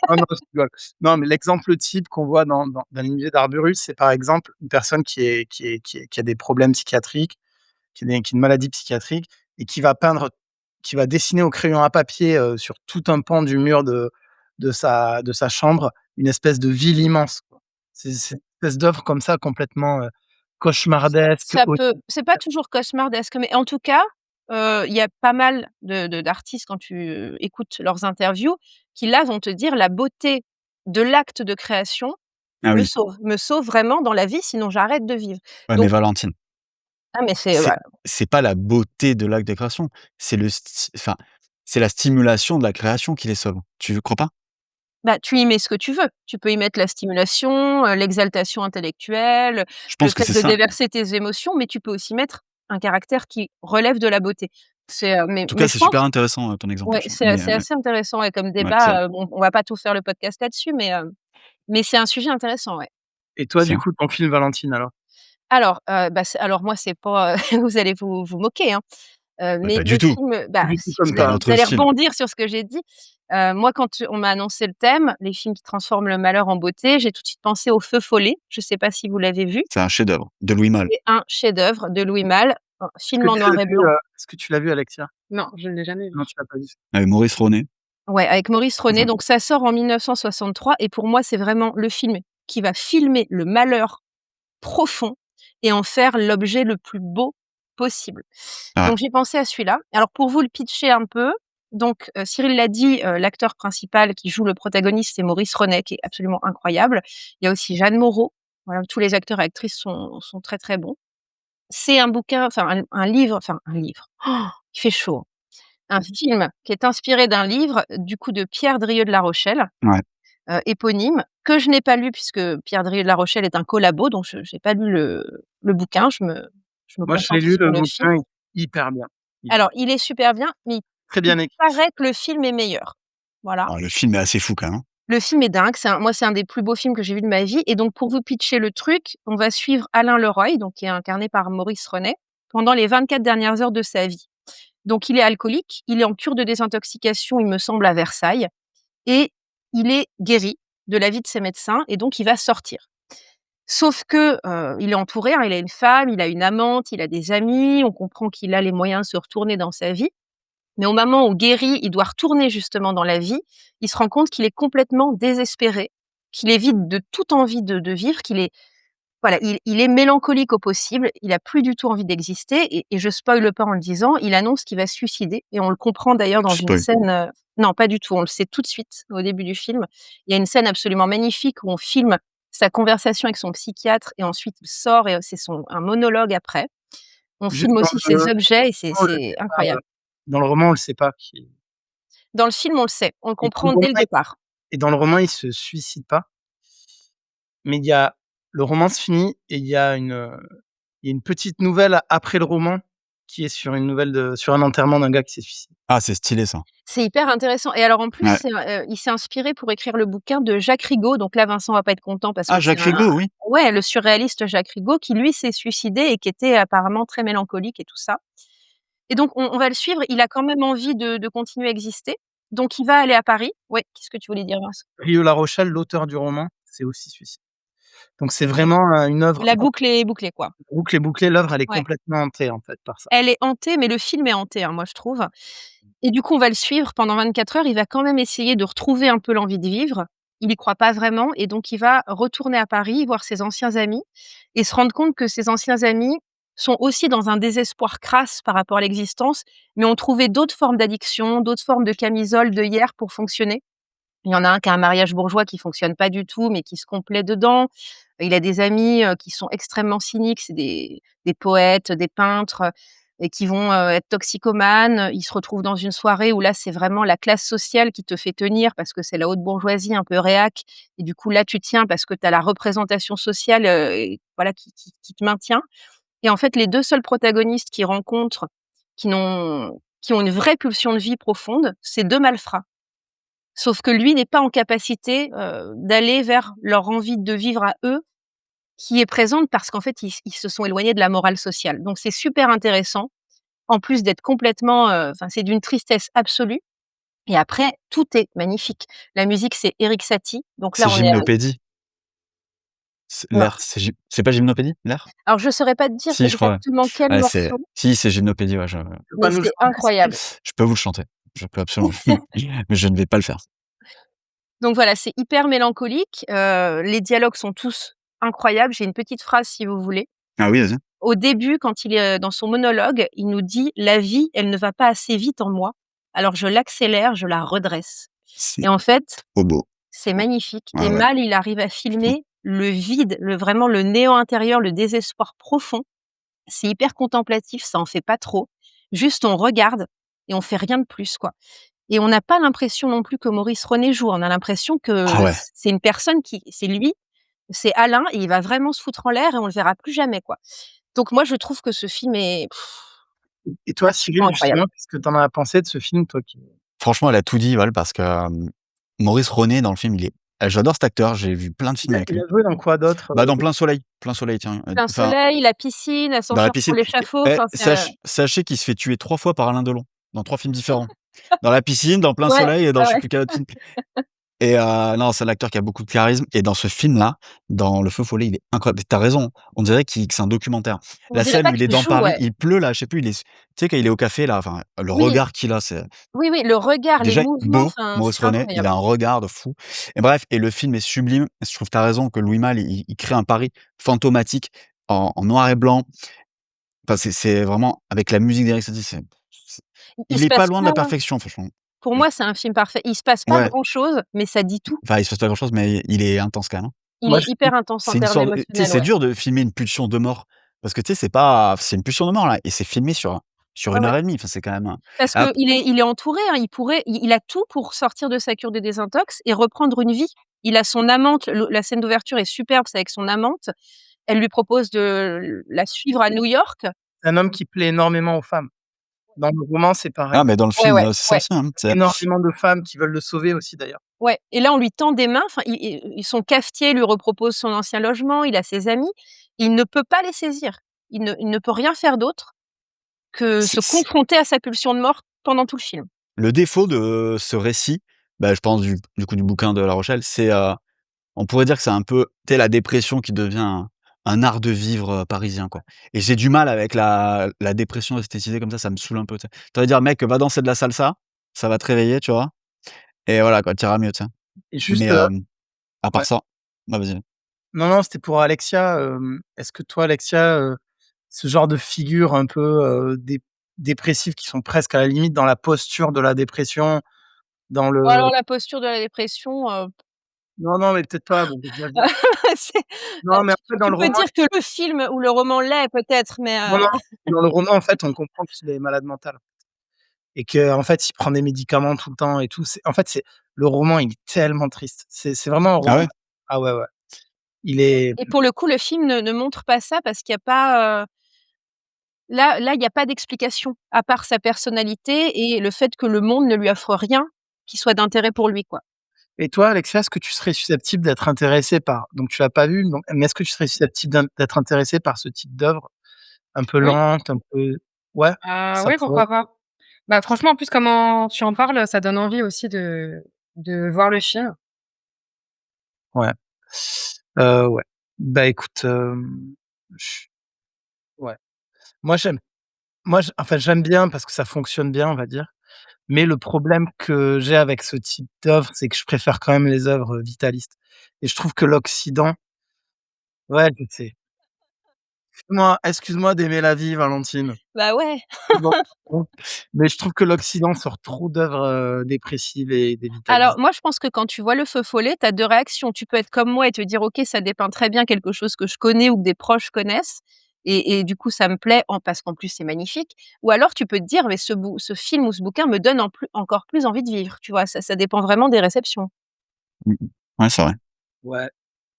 Non, non, je rigole. Non, mais l'exemple type qu'on voit dans les musées d'Arborus, c'est par exemple une personne qui a des problèmes psychiatriques, qui a une maladie psychiatrique et qui va dessiner au crayon à papier, sur tout un pan du mur de sa chambre, une espèce de ville immense, quoi. C'est une espèce d'œuvre comme ça complètement, cauchemardesque, Ça peut c'est pas toujours cauchemardesque, mais en tout cas, il y a pas mal d'artistes quand tu, écoutes leurs interviews, qui là vont te dire: «La beauté de l'acte de création Ah oui, me sauve vraiment dans la vie, sinon j'arrête de vivre». ouais, mais Donc Valentine, ah mais c'est c'est ouais, c'est pas la beauté de l'acte de création, c'est le sti enfin, c'est la stimulation de la création qui les sauve. Tu crois pas? bah, tu y mets ce que tu veux. Tu peux y mettre la stimulation, l'exaltation intellectuelle, Je le pense que fait c'est de ça. déverser tes émotions, mais tu peux aussi mettre un caractère qui relève de la beauté. C'est, En tout mais cas, je c'est pense super intéressant, ton exemple, ouais, mais c'est assez intéressant, ouais, comme ouais, c'est vrai, débat, bon, on va pas tout faire le podcast là-dessus, mais c'est un sujet intéressant, ouais. et toi, c'est du vrai. coup, ton film Valentine alors? Alors, bah, alors moi, c'est pas, vous allez vous moquer, hein, Bah, mais pas le du tout, film, Pas bah, du tout si comme c'est vous pas allez ça, hein. vous notre allez style. rebondir sur ce que j'ai dit. Moi, quand on m'a annoncé le thème, les films qui transforment le malheur en beauté, j'ai tout de suite pensé au Feu follet. Je sais pas si vous l'avez vu? C'est un chef-d'œuvre de Louis Malle. C'est un chef-d'œuvre de Louis Malle, un film en noir et blanc. Est-ce que tu l'as vu, Alexia? Non, je ne l'ai jamais Non, vu. tu l'as pas vu. Avec Maurice Ronet. Ouais, avec Maurice René, Enfin, donc ça sort en 1963 et pour moi, c'est vraiment le film qui va filmer le malheur profond et en faire l'objet le plus beau possible. ouais, Donc j'ai pensé à celui-là. Alors pour vous le pitcher un peu, donc Cyril l'a dit, l'acteur principal qui joue le protagoniste, c'est Maurice Renet, qui est absolument incroyable. Il y a aussi Jeanne Moreau. Voilà, tous les acteurs et actrices sont très, très bons. C'est un bouquin, enfin un livre, oh, il fait chaud. Un film qui est inspiré d'un livre, du coup, de Pierre Drieux de La Rochelle, ouais. éponyme, que je n'ai pas lu puisque Pierre Drieux de La Rochelle est un collabo, donc je n'ai pas lu le bouquin, je me Moi, je l'ai concentre lu sur le le film. bouquin, hyper bien. Il Alors, il est super bien, mais très il bien écrit. paraît que le film est meilleur. Voilà. Alors le film est assez fou quand même, hein. Le film est dingue, c'est un des plus beaux films que j'ai vu de ma vie et donc pour vous pitcher le truc, on va suivre Alain Leroy, donc qui est incarné par Maurice Renet, pendant les 24 dernières heures de sa vie. Donc il est alcoolique, il est en cure de désintoxication, il me semble, à Versailles et il est guéri de l'avis de ses médecins et donc il va sortir. Sauf que, il est entouré, hein, il a une femme, il a une amante, il a des amis, on comprend qu'il a les moyens de se retourner dans sa vie. Mais au moment où guéri, il doit retourner justement dans la vie, il se rend compte qu'il est complètement désespéré, qu'il est vide de toute envie de vivre, qu'il est voilà, il est mélancolique au possible, il a plus du tout envie d'exister et je spoile pas en le disant, il annonce qu'il va se suicider et on le comprend d'ailleurs dans Tu une spoil. scène, non pas du tout, on le sait tout de suite au début du film. Il y a une scène absolument magnifique où on filme sa conversation avec son psychiatre et ensuite il sort et c'est un monologue après. On Juste filme aussi ses objets et on le c'est sait pas, incroyable. dans le roman, on le sait pas qui Dans le film, on le sait, on le et dans le comprend roman dès le départ. dans le roman, il se suicide pas, mais le roman se finit et il y a une petite nouvelle après le roman qui est sur un enterrement d'un gars qui s'est suicidé. Ah, c'est stylé ça. C'est hyper intéressant et alors en plus, Ouais. il s'est inspiré pour écrire le bouquin de Jacques Rigaud, donc là Vincent va pas être content parce que Ah, c'est Jacques un Rigaud, oui. ouais, le surréaliste Jacques Rigaud qui lui s'est suicidé et qui était apparemment très mélancolique et tout ça et donc on va le suivre, il a quand même envie de continuer à exister, donc il va aller à Paris. Ouais, qu'est-ce que tu voulais dire, Vincent? Rio La Rochelle, l'auteur du roman, s'est aussi suicidé. Donc c'est vraiment, une œuvre La boucle est bouclée, quoi. bouclée, bouclée. L'œuvre, elle est Ouais. complètement hantée, en fait, par ça. Elle est hantée, mais le film est hanté, hein, moi je trouve et du coup, on va le suivre pendant 24 heures. Il va quand même essayer de retrouver un peu l'envie de vivre. Il y croit pas vraiment et donc il va retourner à Paris, voir ses anciens amis et se rendre compte que ses anciens amis sont aussi dans un désespoir crasse par rapport à l'existence, mais ont trouvé d'autres formes d'addiction, d'autres formes de camisole, d'œillères pour fonctionner. Il y en a un qui a un mariage bourgeois qui fonctionne pas du tout, mais qui se complaît dedans. Il a des amis, qui sont extrêmement cyniques, c'est des poètes, des peintres, et qui vont, être toxicomanes. Ils se retrouvent dans une soirée où là, c'est vraiment la classe sociale qui te fait tenir parce que c'est la haute bourgeoisie un peu réac et du coup, là, tu tiens parce que tu as la représentation sociale, et voilà qui te maintient et en fait, les 2 seuls protagonistes qu'ils rencontrent qui ont une vraie pulsion de vie profonde, c'est 2 malfrats. Sauf que lui n'est pas en capacité, d'aller vers leur envie de vivre à eux, qui est présente parce qu'en fait, ils se sont éloignés de la morale sociale. Donc c'est super intéressant, en plus d'être complètement, enfin, c'est d'une tristesse absolue et après tout est magnifique. La musique, c'est Erik Satie, donc C'est là, on est Gymnopédie? alors L'air, c'est pas Gymnopédie, l'air? alors je saurais pas te dire Si, je crois, ouais. exactement quel Ouais, morceau, si, c'est Gymnopédie, ouais, Tu peux mais pas nous le c'est chanter, s'il te plaît? incroyable. je peux vous le chanter. Je peux absolument, mais je ne vais pas le faire. Donc voilà, c'est hyper mélancolique, les dialogues sont tous incroyables. J'ai une petite phrase si vous voulez. Ah oui, vas-y. Au début, quand il est, dans son monologue, il nous dit: «La vie, elle ne va pas assez vite en moi, alors je l'accélère, je la redresse» C'est et en fait, trop beau. c'est magnifique et Ah ouais. mal il arrive à filmer le vide, vraiment le néant intérieur, le désespoir profond. C'est hyper contemplatif, ça en fait pas trop. Juste on regarde et on fait rien de plus, quoi et on n'a pas l'impression non plus que Maurice René joue. On a l'impression Ah que ouais. c'est une personne qui c'est lui, c'est Alain et il va vraiment se foutre en l'air et on le verra plus jamais, quoi. Donc moi, je trouve que ce film est Et toi, Cyril, absolument incroyable. justement, qu'est-ce que tu en as pensé de ce film, toi qui Franchement, elle a tout dit, Val, parce que, Maurice Ronet dans le film, j'adore cet acteur, j'ai vu plein de films avec il lui. a joué dans quoi d'autre, Bah, dans Plein Soleil, tiens, Plein enfin, soleil, la piscine, dans la ascenseur sur piscine. l'échafaud, Eh, enfin sachez qu'il se fait tuer 3 fois par Alain Delon, dans 3 films différents. Dans la piscine, dans Plein ouais, Soleil et dans ouais, je sais ouais. plus quel autre film. Et non, c'est un acteur qui a beaucoup de charisme et dans ce film-là, dans Le Feu Follet, il est incroyable. Tu as raison, on dirait que c'est un documentaire. On La dirait scène pas où il est qu'il dans joue, Paris, ouais. il pleut là, je sais plus, tu sais quand il est au café là, enfin le Oui, regard qu'il a, c'est oui, oui, le regard, les déjà mouvements, beau, enfin, Maurice c'est Renet, il incroyable. a un regard de fou et bref et le film est sublime. Je trouve que tu as raison que Louis Malle, il crée un Paris fantomatique en noir et blanc. Enfin, c'est vraiment avec la musique d'Eric Satie, c'est Il il se est pas passe loin de pas la perfection franchement. pour Je moi, c'est un film parfait. Il se passe pas Ouais, grand chose, mais ça dit tout. enfin il se passe pas grand chose mais il est intense quand même, hein. Il moi, est je hyper intense en C'est une termes histoire de tu sais, émotionnels, c'est ouais. dur de filmer une pulsion de mort parce que tu sais, c'est une pulsion de mort là et c'est filmé sur Ouais, 1 ouais. heure et demie. Enfin, c'est quand même un Parce ap qu'il est entouré, hein, il a tout pour sortir de sa cure de désintox et reprendre une vie. Il a son amante, la scène d'ouverture est superbe, c'est avec son amante. Elle lui propose de la suivre à New York. c'est un homme qui plaît énormément aux femmes. Dans le roman, c'est ah pareil. mais dans le Ouais, film, ouais, c'est ça ouais, aussi, hein, c'est Énormément de femmes qui veulent le sauver aussi d'ailleurs. ouais et là, on lui tend des mains, enfin, son cafetier lui repropose son ancien logement, il a ses amis. Il ne peut pas les saisir. Il ne peut rien faire d'autre que se c'est confronter à sa pulsion de mort pendant tout le film. le défaut de ce récit, bah, je pense du coup du bouquin de La Rochelle, c'est, on pourrait dire que c'est un peu, tu sais, la dépression qui devient un art de vivre, parisien, quoi et j'ai du mal avec la dépression esthétisée comme ça me saoule un peu, tu sais. Tu vas dire: «Mec, va danser de la salsa, ça va te réveiller», tu vois? Et voilà quoi, tu iras mieux, tu sais? Et Mais, juste, à part ouais. ça vas-y. Non, non, c'était pour Alexia, est-ce que toi, Alexia, ce genre de figures un peu, dépressives qui sont presque à la limite dans la posture de la dépression, dans Bon le alors la posture de la dépression, non, non, mais peut-être pas, bon, j'exagère. c'est Non, mais en fait, dans tu le peux roman dire que le film ou le roman l'est peut-être, mais non, non, dans le roman, en fait, on comprend qu'il est malade mental et qu'en fait, il prend des médicaments tout le temps et tout. C'est le roman, il est tellement triste. C'est vraiment un Ah roman ouais? ah ouais, ouais. Il est et pour le coup, le film ne montre pas ça parce qu'il y a pas, là, il y a pas d'explication à part sa personnalité et le fait que le monde ne lui offre rien qui soit d'intérêt pour lui, quoi. Et toi, Alexia, est-ce que tu serais susceptible d'être intéressée par donc tu l'as pas vu, donc mais est-ce que tu serais susceptible d'être intéressée par ce type d'œuvre? Un peu Oui, lente, un peu ouais, ça oui, pourrait pourquoi pas. Bah, franchement, en plus, comment tu en parles, ça donne envie aussi de voir le film. ouais. Ouais. Bah, écoute, ch ouais. Moi, j'aime enfin, j'aime bien parce que ça fonctionne bien, on va dire, mais le problème que j'ai avec ce type d'œuvre, c'est que je préfère quand même les œuvres, vitalistes et je trouve que l'Occident ouais, je sais. Excuse-moi d'aimer la vie, Valentine. Bah, ouais. Bon, bon, mais je trouve que l'Occident sort trop d'œuvres, dépressives et Alors dévitalisantes. moi, je pense que quand tu vois Le Feu follet, tu as 2 réactions. Tu peux être comme moi et te dire: «OK, ça dépeint très bien quelque chose que je connais ou que des proches connaissent» et du coup ça me plaît parce qu'en plus c'est magnifique. Ou alors tu peux te dire: «Mais ce film ou ce bouquin me donne encore plus envie de vivre», tu vois? Ça dépend vraiment des réceptions. Mmh mh. Ouais, c'est vrai. Ouais,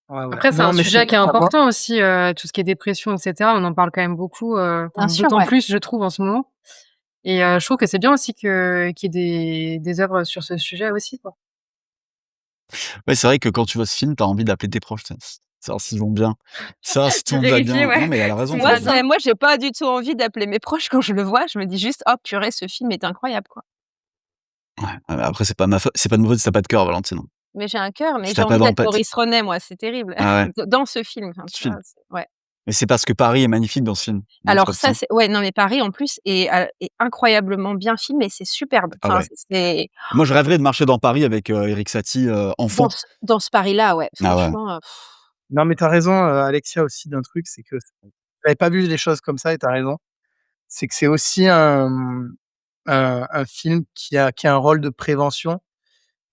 ouais, ouais. Après, c'est Non, un mais c'est sujet qui est vrai qu'à moi important aussi, tout ce qui est dépression et cetera. On en parle quand même beaucoup, Bien enfin sûr, d'autant ouais. plus je trouve en ce moment et je trouve que c'est bien aussi qu'il y ait des œuvres sur ce sujet aussi, quoi. Ouais, c'est vrai que quand tu vois ce film, tu as envie d'appeler tes proches, tu sais, savoir s'ils vont bien, savoir si tout De le monde va vérifier, bien. ouais, Non, mais elle a si tout raison, le tu monde as va raison. bien. Moi j'ai pas du tout envie d'appeler mes proches quand je le vois, je me dis juste: «Oh purée, ce film est incroyable, quoi». Ouais, après c'est pas de ma faute si tu as pas de cœur, Valentine, hein. Mais j'ai un cœur, Si mais tu j'ai as pas envie d'être d'empathie. Maurice Renet moi, c'est terrible. Ah ouais, Dans ce film, enfin, ce tu vois? film. Ouais. Mais c'est parce que Paris est magnifique dans ce film, non, c'est Alors pas pour ça, ça? c'est ouais, non mais Paris en plus est incroyablement bien filmé, c'est superbe. Ah Enfin, ouais. c'est Moi, je rêverais de marcher dans Paris avec, Erik Satie, enfant. dans ce Paris-là, ouais, Ah ouais. franchement, non, mais tu as raison, Alexia, aussi d'un truc, c'est que j'avais pas vu les choses comme ça et tu as raison. C'est que c'est aussi un film qui a un rôle de prévention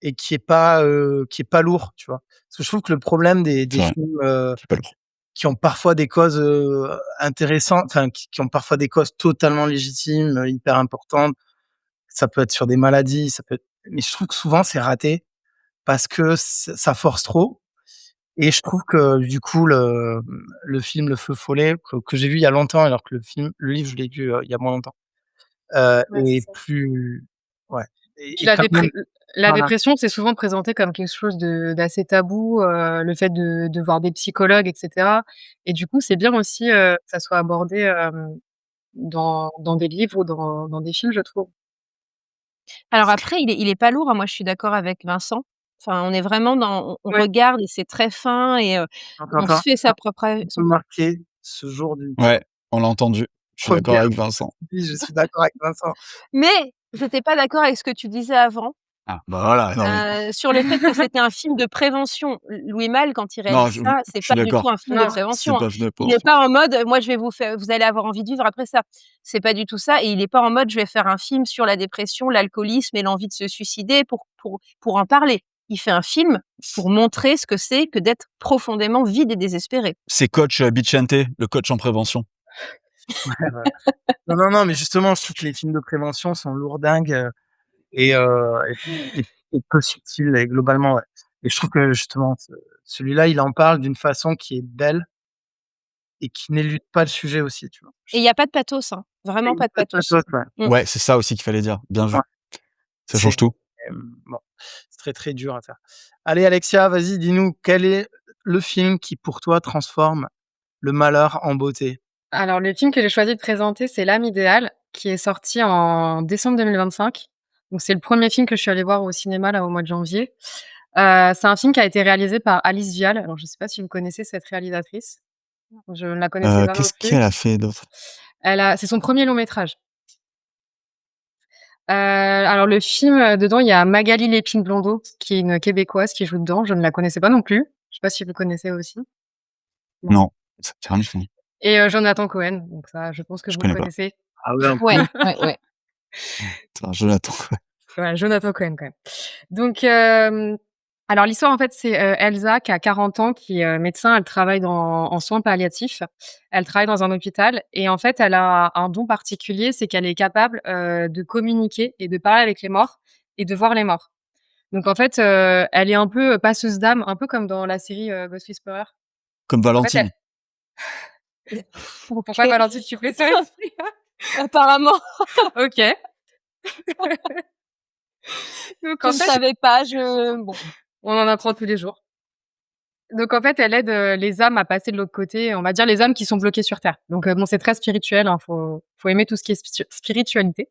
et qui est pas lourd, tu vois? Parce que je trouve que le problème des C'est vrai, films, c'est pas lourd. qui ont parfois des causes, intéressantes, enfin qui ont parfois des causes totalement légitimes, hyper importantes. Ça peut être sur des maladies, ça peut être mais je trouve que souvent c'est raté parce que ça force trop et je trouve que du coup le film Le Feu follet que j'ai vu il y a longtemps alors que le livre je l'ai vu, il y a moins longtemps, Ouais, c'est est ça. plus ouais Puis et quand même la voilà. dépression, c'est souvent présenté comme quelque chose d'assez tabou, le fait de voir des psychologues et cetera et du coup, c'est bien aussi, que ça soit abordé, dans des livres ou dans des films, je trouve. alors après il est pas lourd, hein, moi je suis d'accord avec Vincent. Enfin, on est vraiment on Ouais. regarde et c'est très fin et Attends, on attends, se fait sa attends, propre on a peut son marquer ce jour d'une Ouais, on l'a entendu. Je suis d'accord première. avec Vincent. Oui, je suis d'accord avec Vincent. mais j'étais pas d'accord avec ce que tu disais avant. Ah, bah, voilà, non mais Sur le fait que c'était un film de prévention. Louis Malle, quand il non, réalise ça, c'est je suis pas du tout d'accord. un film de Non. C'est prévention, hein. pas Fenêtre Il est Prévention. pas en mode, «Moi, je vais vous allez avoir envie de vivre après ça». C'est pas du tout ça et il est pas en mode: «Je vais faire un film sur la dépression, l'alcoolisme et l'envie de se suicider pour en parler». Il fait un film pour montrer ce que c'est que d'être profondément vide et désespéré. C'est coach, Bicente, le coach en prévention. Ouais, ouais. Non, non, non, mais justement, je trouve que les films de prévention sont lourdingues, et et peu subtils et globalement, ouais. Et je trouve que justement celui-là, il en parle d'une façon qui est belle et qui n'élude pas le sujet aussi, tu vois? Et il y a pas de pathos, hein, Et vraiment il y a pas de pas de pathos. pathos, ouais. Mmh. Ouais, c'est ça aussi qu'il fallait dire. Bien Ouais, vu. Ça c'est, change tout. bon, c'est très, très dur à faire. Allez Alexia, vas-y, dis-nous quel est le film qui pour toi transforme le malheur en beauté? Alors le film que j'ai choisi de présenter, c'est L'âme idéale, qui est sorti en décembre 2025. Donc c'est le premier film que je suis allée voir au cinéma, là, au mois de janvier. C'est un film qui a été réalisé par Alice Vial. Alors je sais pas si vous connaissez cette réalisatrice? Je ne la connaissais pas non Qu'est-ce plus. qu'elle a fait d'autre? C'est son premier long métrage. Alors le film, dedans, il y a Magali Lépine-Blondeau, qui est une Québécoise qui joue dedans. Je ne la connaissais pas non plus. Je sais pas si vous connaissez aussi? Non. Non, ça me dit rien du tout. Et Jonathan Cohen, donc ça, je pense que Je vous le connais pas. connaissez. Ah ouais, en Ouais, plus. ouais, ouais. Attends, Jonathan. Voilà, Jonathan Cohen, quand même. Donc, alors l'histoire, en fait, c'est, Elsa qui a 40 ans, qui est, médecin. Elle travaille en soins palliatifs. Elle travaille dans un hôpital et en fait, elle a un don particulier, c'est qu'elle est capable, de communiquer et de parler avec les morts et de voir les morts. Donc en fait, elle est un peu, passeuse d'âme, un peu comme dans la série, Ghost Whisperer. Comme En fait, elle Valentine. pourquoi OK. Valentine, tu fais ça aussi? Apparemment, OK. Donc je en ne fait, savais pas, je bon. on en apprend tous les jours. Donc en fait, elle aide, les âmes à passer de l'autre côté, on va dire les âmes qui sont bloquées sur terre. Donc bon, c'est très spirituel, hein, faut aimer tout ce qui est spiritualité.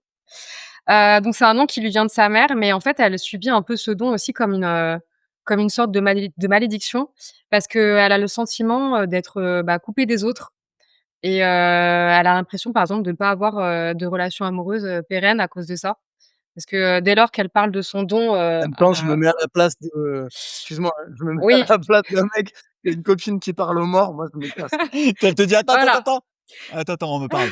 Donc c'est un nom qui lui vient de sa mère, mais en fait, elle subit un peu ce don aussi comme une sorte de malédiction parce qu'elle a le sentiment, d'être, coupée des autres et elle a l'impression, par exemple, de ne pas avoir, de relation amoureuse, pérenne à cause de ça. Parce que, dès lors qu'elle parle de son don, En même temps, je me mets à la place de excuse-moi, hein, je me mets à oui, la place d'un mec qui a une copine qui parle aux morts, moi je me casse. Elle te dit: «Attends, attends, voilà. attends, attends, attends, on me parle».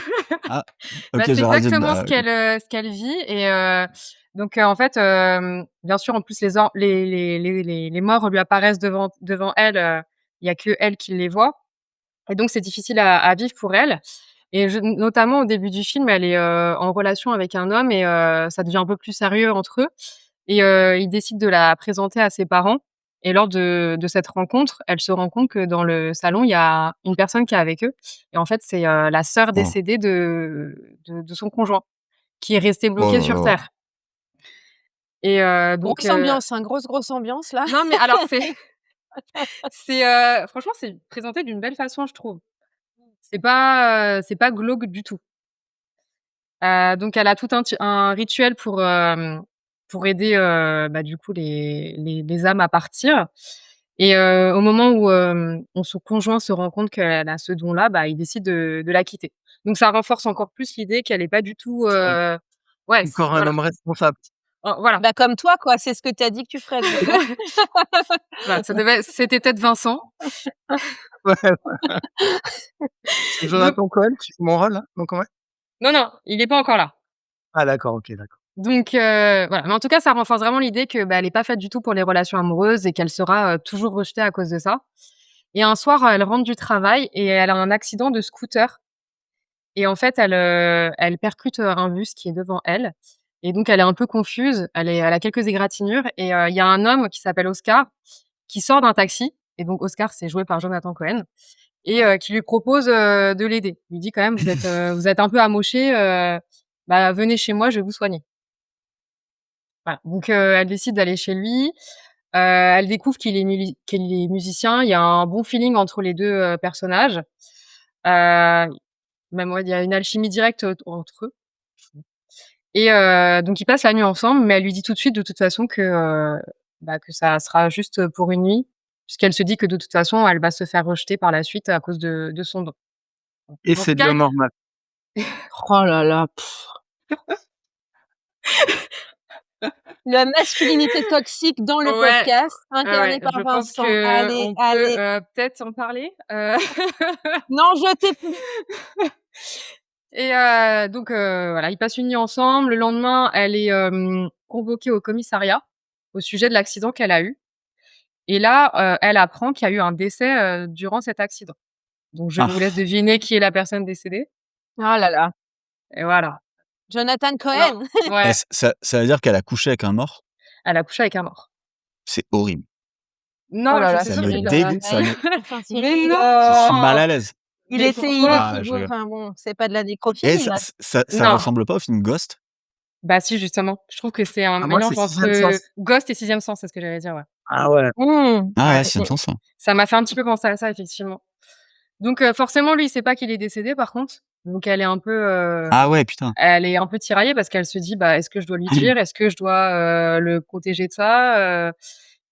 Ah, OK, Bah, c'est Géraldine, exactement bah, OK. ce qu'elle vit et donc en fait, bien sûr, en plus, les morts lui apparaissent devant elle, il y a que elle qui les voit et donc c'est difficile à vivre pour elle et notamment au début du film, elle est, en relation avec un homme et ça devient un peu plus sérieux entre eux et il décide de la présenter à ses parents et lors de cette rencontre, elle se rend compte que dans le salon, il y a une personne qui est avec eux et en fait, c'est, la sœur Oh. décédée de son conjoint qui est restée Oh bloquée là sur là. terre et donc Grosse ambiance, hein, grosse ambiance là. non mais alors c'est, franchement, c'est présenté d'une belle façon, je trouve. C'est pas glauque du tout. Donc elle a tout un rituel pour aider, bah, du coup les âmes à partir et au moment où son conjoint se rend compte qu'elle a ce don-là, bah, il décide de la quitter. Donc ça renforce encore plus l'idée qu'elle est pas du tout, C'est ouais, encore un voilà, homme responsable. voilà, Bah, comme toi quoi, c'est ce que tu as dit que tu ferais de toute façon. voilà, c'était peut-être Vincent. Ouais, c'est Donc Jonathan Cohen qui joue mon rôle là? Donc ouais? non, non, il est pas encore là. Ah d'accord, OK, d'accord. Donc voilà, mais en tout cas, ça renforce vraiment l'idée que, bah, elle est pas faite du tout pour les relations amoureuses et qu'elle sera, toujours rejetée à cause de ça et un soir, elle rentre du travail et elle a un accident de scooter et en fait, elle percute, un bus qui est devant elle et donc elle est un peu confuse, elle a quelques égratignures et il y a un homme qui s'appelle Oscar qui sort d'un taxi et donc Oscar, c'est joué par Jonathan Cohen et qui lui propose, de l'aider. Il lui dit quand même: vous êtes un peu amoché, bah, venez chez moi, je vais vous soigner». Voilà, donc elle décide d'aller chez lui. Elle découvre qu'il est musicien. Il y a un bon feeling entre les 2 personnages. Heu, Même, ouais, il y a une alchimie directe entre eux et donc ils passent la nuit ensemble, mais elle lui dit tout de suite, de toute façon, bah, que ça sera juste pour une nuit, puisqu'elle se dit que de toute façon, elle va se faire rejeter par la suite à cause de son don. Et En tout c'est cas, bien normal. Oh là là, la masculinité toxique dans le ouais, podcast, ouais, incarné par je pense Vincent. Allez, qu'on peut, allez. peut-être en parler, Non, je t'ai plus. et donc voilà, ils passent une nuit ensemble. Le lendemain, elle est, convoquée au commissariat au sujet de l'accident qu'elle a eu et là, elle apprend qu'il y a eu un décès, durant cet accident. Donc je vous laisse Ah, deviner qui est la personne décédée Oh là là. et voilà. Jonathan Non, Cohen. et ouais, ça veut dire qu'elle a couché avec un mort? elle a couché avec un mort. C'est horrible. Oh Non, là je là, suis Ça sûre me qu'il Cyril, dégoûte, ça me enfin mais Cyril, je suis mal non! à l'aise. il Mais était pourquoi? Ah, enfin bon, c'est pas de la et nécrophilie ça là. ça Non. ressemble pas au film Ghost? Bah si, justement. Je trouve que c'est un Ah moi c'est mélange Sixième entre Sens. Ghost et Sixième Sens, c'est ce que j'allais dire, ouais. Ah ouais. Mmh. Ah Ouais, ouais, c'est une chanson. ça m'a fait un petit peu penser à ça, effectivement. Donc forcément, lui, il sait pas qu'il est décédé, par contre. Donc Ah ouais, putain. elle est un peu tiraillée parce qu'elle se dit: «Bah, est-ce que je dois lui dire? Est-ce que je dois, le protéger de ça?»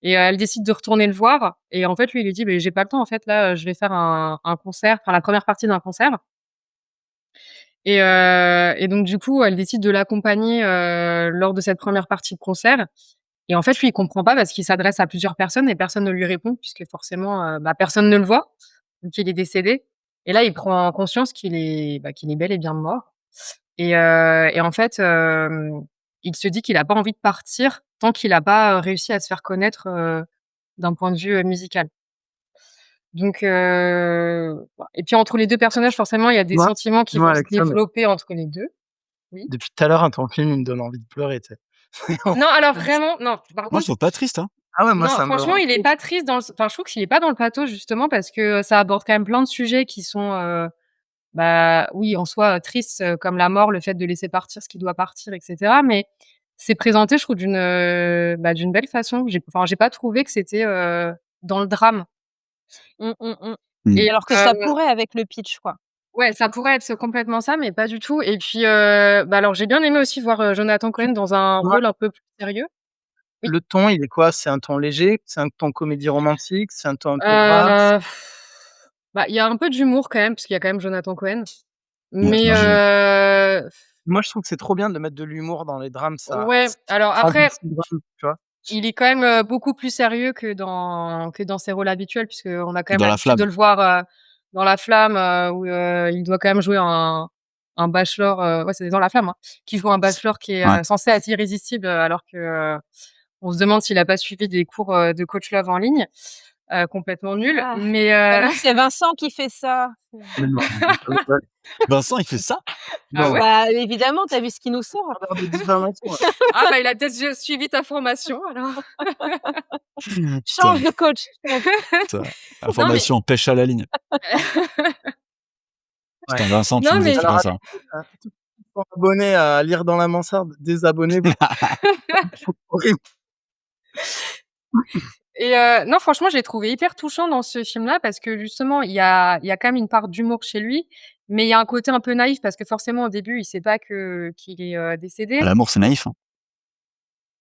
Et elle décide de retourner le voir et en fait, lui, il lui dit: «Beh, j'ai pas le temps, en fait, là, je vais faire un concert, enfin la première partie d'un concert» et donc du coup, elle décide de l'accompagner, lors de cette première partie de concert et en fait, lui, il comprend pas parce qu'il s'adresse à plusieurs personnes et personne ne lui répond puisque forcément, bah, personne ne le voit, vu qu'il est décédé et là, il prend conscience qu'il est bel et bien mort et en fait, il se dit qu'il a pas envie de partir tant qu'il a pas, réussi à se faire connaître, d'un point de vue, musical. Donc bah et puis entre les 2 personnages, forcément, il y a des Moi sentiments qui moi vont se Alexandre, développer entre les 2. Oui. depuis tout à l'heure, ton film, il me donne envie de pleurer, tu sais. Non, alors vraiment, non, par Moi, je contre, trouve pas triste, hein. Ah ouais, moi non, ça me franchement, rend il est triste. pas triste dans le s enfin, je trouve qu'il est pas dans le pathos justement parce que ça aborde quand même plein de sujets qui sont, bah, oui, en soi, tristes, comme la mort, le fait de laisser partir ce qui doit partir et cetera, mais c'est présenté, je trouve, bah, d'une belle façon. J'ai pas trouvé que c'était, dans le drame Mmh, mmh, mmh. Mmh. et Alors que ça pourrait avec le pitch quoi. ouais, ça pourrait être complètement ça, mais pas du tout et puis, bah, alors j'ai bien aimé aussi voir, Jonathan Tu Cohen dans un toi, rôle un peu plus sérieux. Oui. le ton, il est quoi? C'est un ton léger? C'est un ton comédie romantique? C'est un ton un peu grave? Heu, Bah, il y a un peu d'humour quand même, parce qu'il y a quand même Jonathan Cohen, Ouais, mais j'imagine. Moi, je trouve que c'est trop bien de mettre de l'humour dans les drames, ouais, alors ça après, amplifie le drame, tu vois? il est quand même, beaucoup plus sérieux que dans ses rôles habituels, puisqu'on a quand Que même dans La l'habitude de Flamme. le voir, dans La Flamme, où, il doit quand même jouer un bachelor, ouais, c'est dans La Flamme, hein, qui joue un bachelor qui est, Ouais. censé être irrésistible, alors que, on se demande s'il a pas suivi des cours, de coach love en ligne. complètement nul. Ah. Mais Bah non, c'est Vincent qui fait ça. Mais non, Vincent, il fait ça? Ah non, ouais? Bah, évidemment, tu as vu ce qu'il nous sort? avoir des diffamations, ouais. Ah bah, il a peut-être suivi ta formation alors. Change de coach. Putain, Non mais information pêche à la ligne. Ouais. Putain, Vincent, tu non nous mais expliqueras Alors ça. tous ceux qui sont abonnés à Lire dans la mansarde, désabonnez-vous. Horrible. et non franchement, je l'ai trouvé hyper touchant dans ce film-là parce que justement, il y a quand même une part d'humour chez lui, mais il y a un côté un peu naïf parce que forcément au début, il sait pas qu'il est, décédé. L'amour, c'est naïf, hein.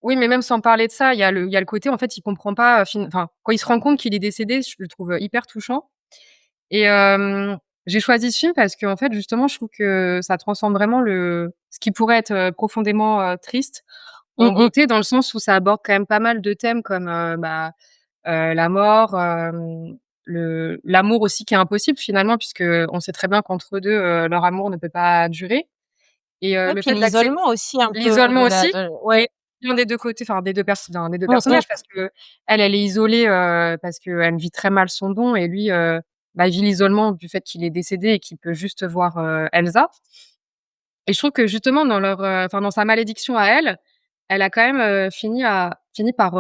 Oui, mais même sans parler de ça, il y a le côté en fait, il comprend pas, enfin, quand il se rend compte qu'il est décédé, je le trouve, hyper touchant et j'ai choisi ce film parce qu'en fait, justement, je trouve que ça transcende vraiment ce qui pourrait être, profondément, triste en Mmh mh. beauté, dans le sens où ça aborde quand même pas mal de thèmes comme, la mort, l'amour aussi qui est impossible finalement puisqu'on sait très bien qu'entre eux 2, leur amour ne peut pas durer et Ouais, le puis fait d'accepter l'isolement aussi un peu l'isolement de la aussi, mais ouais. l'un des 2 côtés, enfin d'un des 2 Mmh mh. personnages parce qu'elle, elle est isolée, parce qu'elle vit très mal son don et lui, il vit l'isolement du fait qu'il est décédé et qu'il peut juste voir, Elsa et je trouve que justement dans dans sa malédiction à elle, elle a quand même, fini par,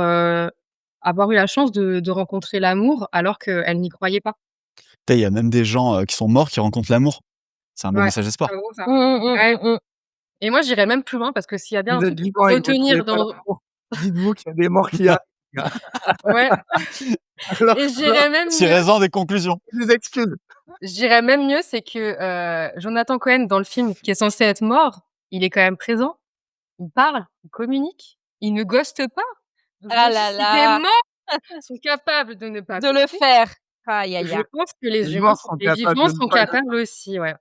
avoir eu la chance de rencontrer l'amour alors qu'elle n'y croyait pas. Tu sais, il y a même des gens, qui sont morts qui rencontrent l'amour. C'est un beau Ouais, message c'est d'espoir. beau ça. Mmh mh, Ouais mmh, mmh. et moi j'irais même plus loin parce que s'il y a bien un Vous êtes truc qu'il faut vivant et que vous trouvez retenir pas dans l'amour, dites-vous qu'il y a des morts qui arrivent, gars. ouais Alors et j'irais même mieux. Tirez-en des conclusions. des excuses. Je dirais même mieux, c'est que, Jonathan Cohen dans le film qui est censé être mort, il est quand même présent, il parle, il communique, il ne ghoste pas. Donc je Ah me dis là si des là, morts sont capables de ne pas de le ghoster, faire. Aïe aïe je aïe. pense que Les morts sont les capables vivants de ne sont pas capables aussi, ouais.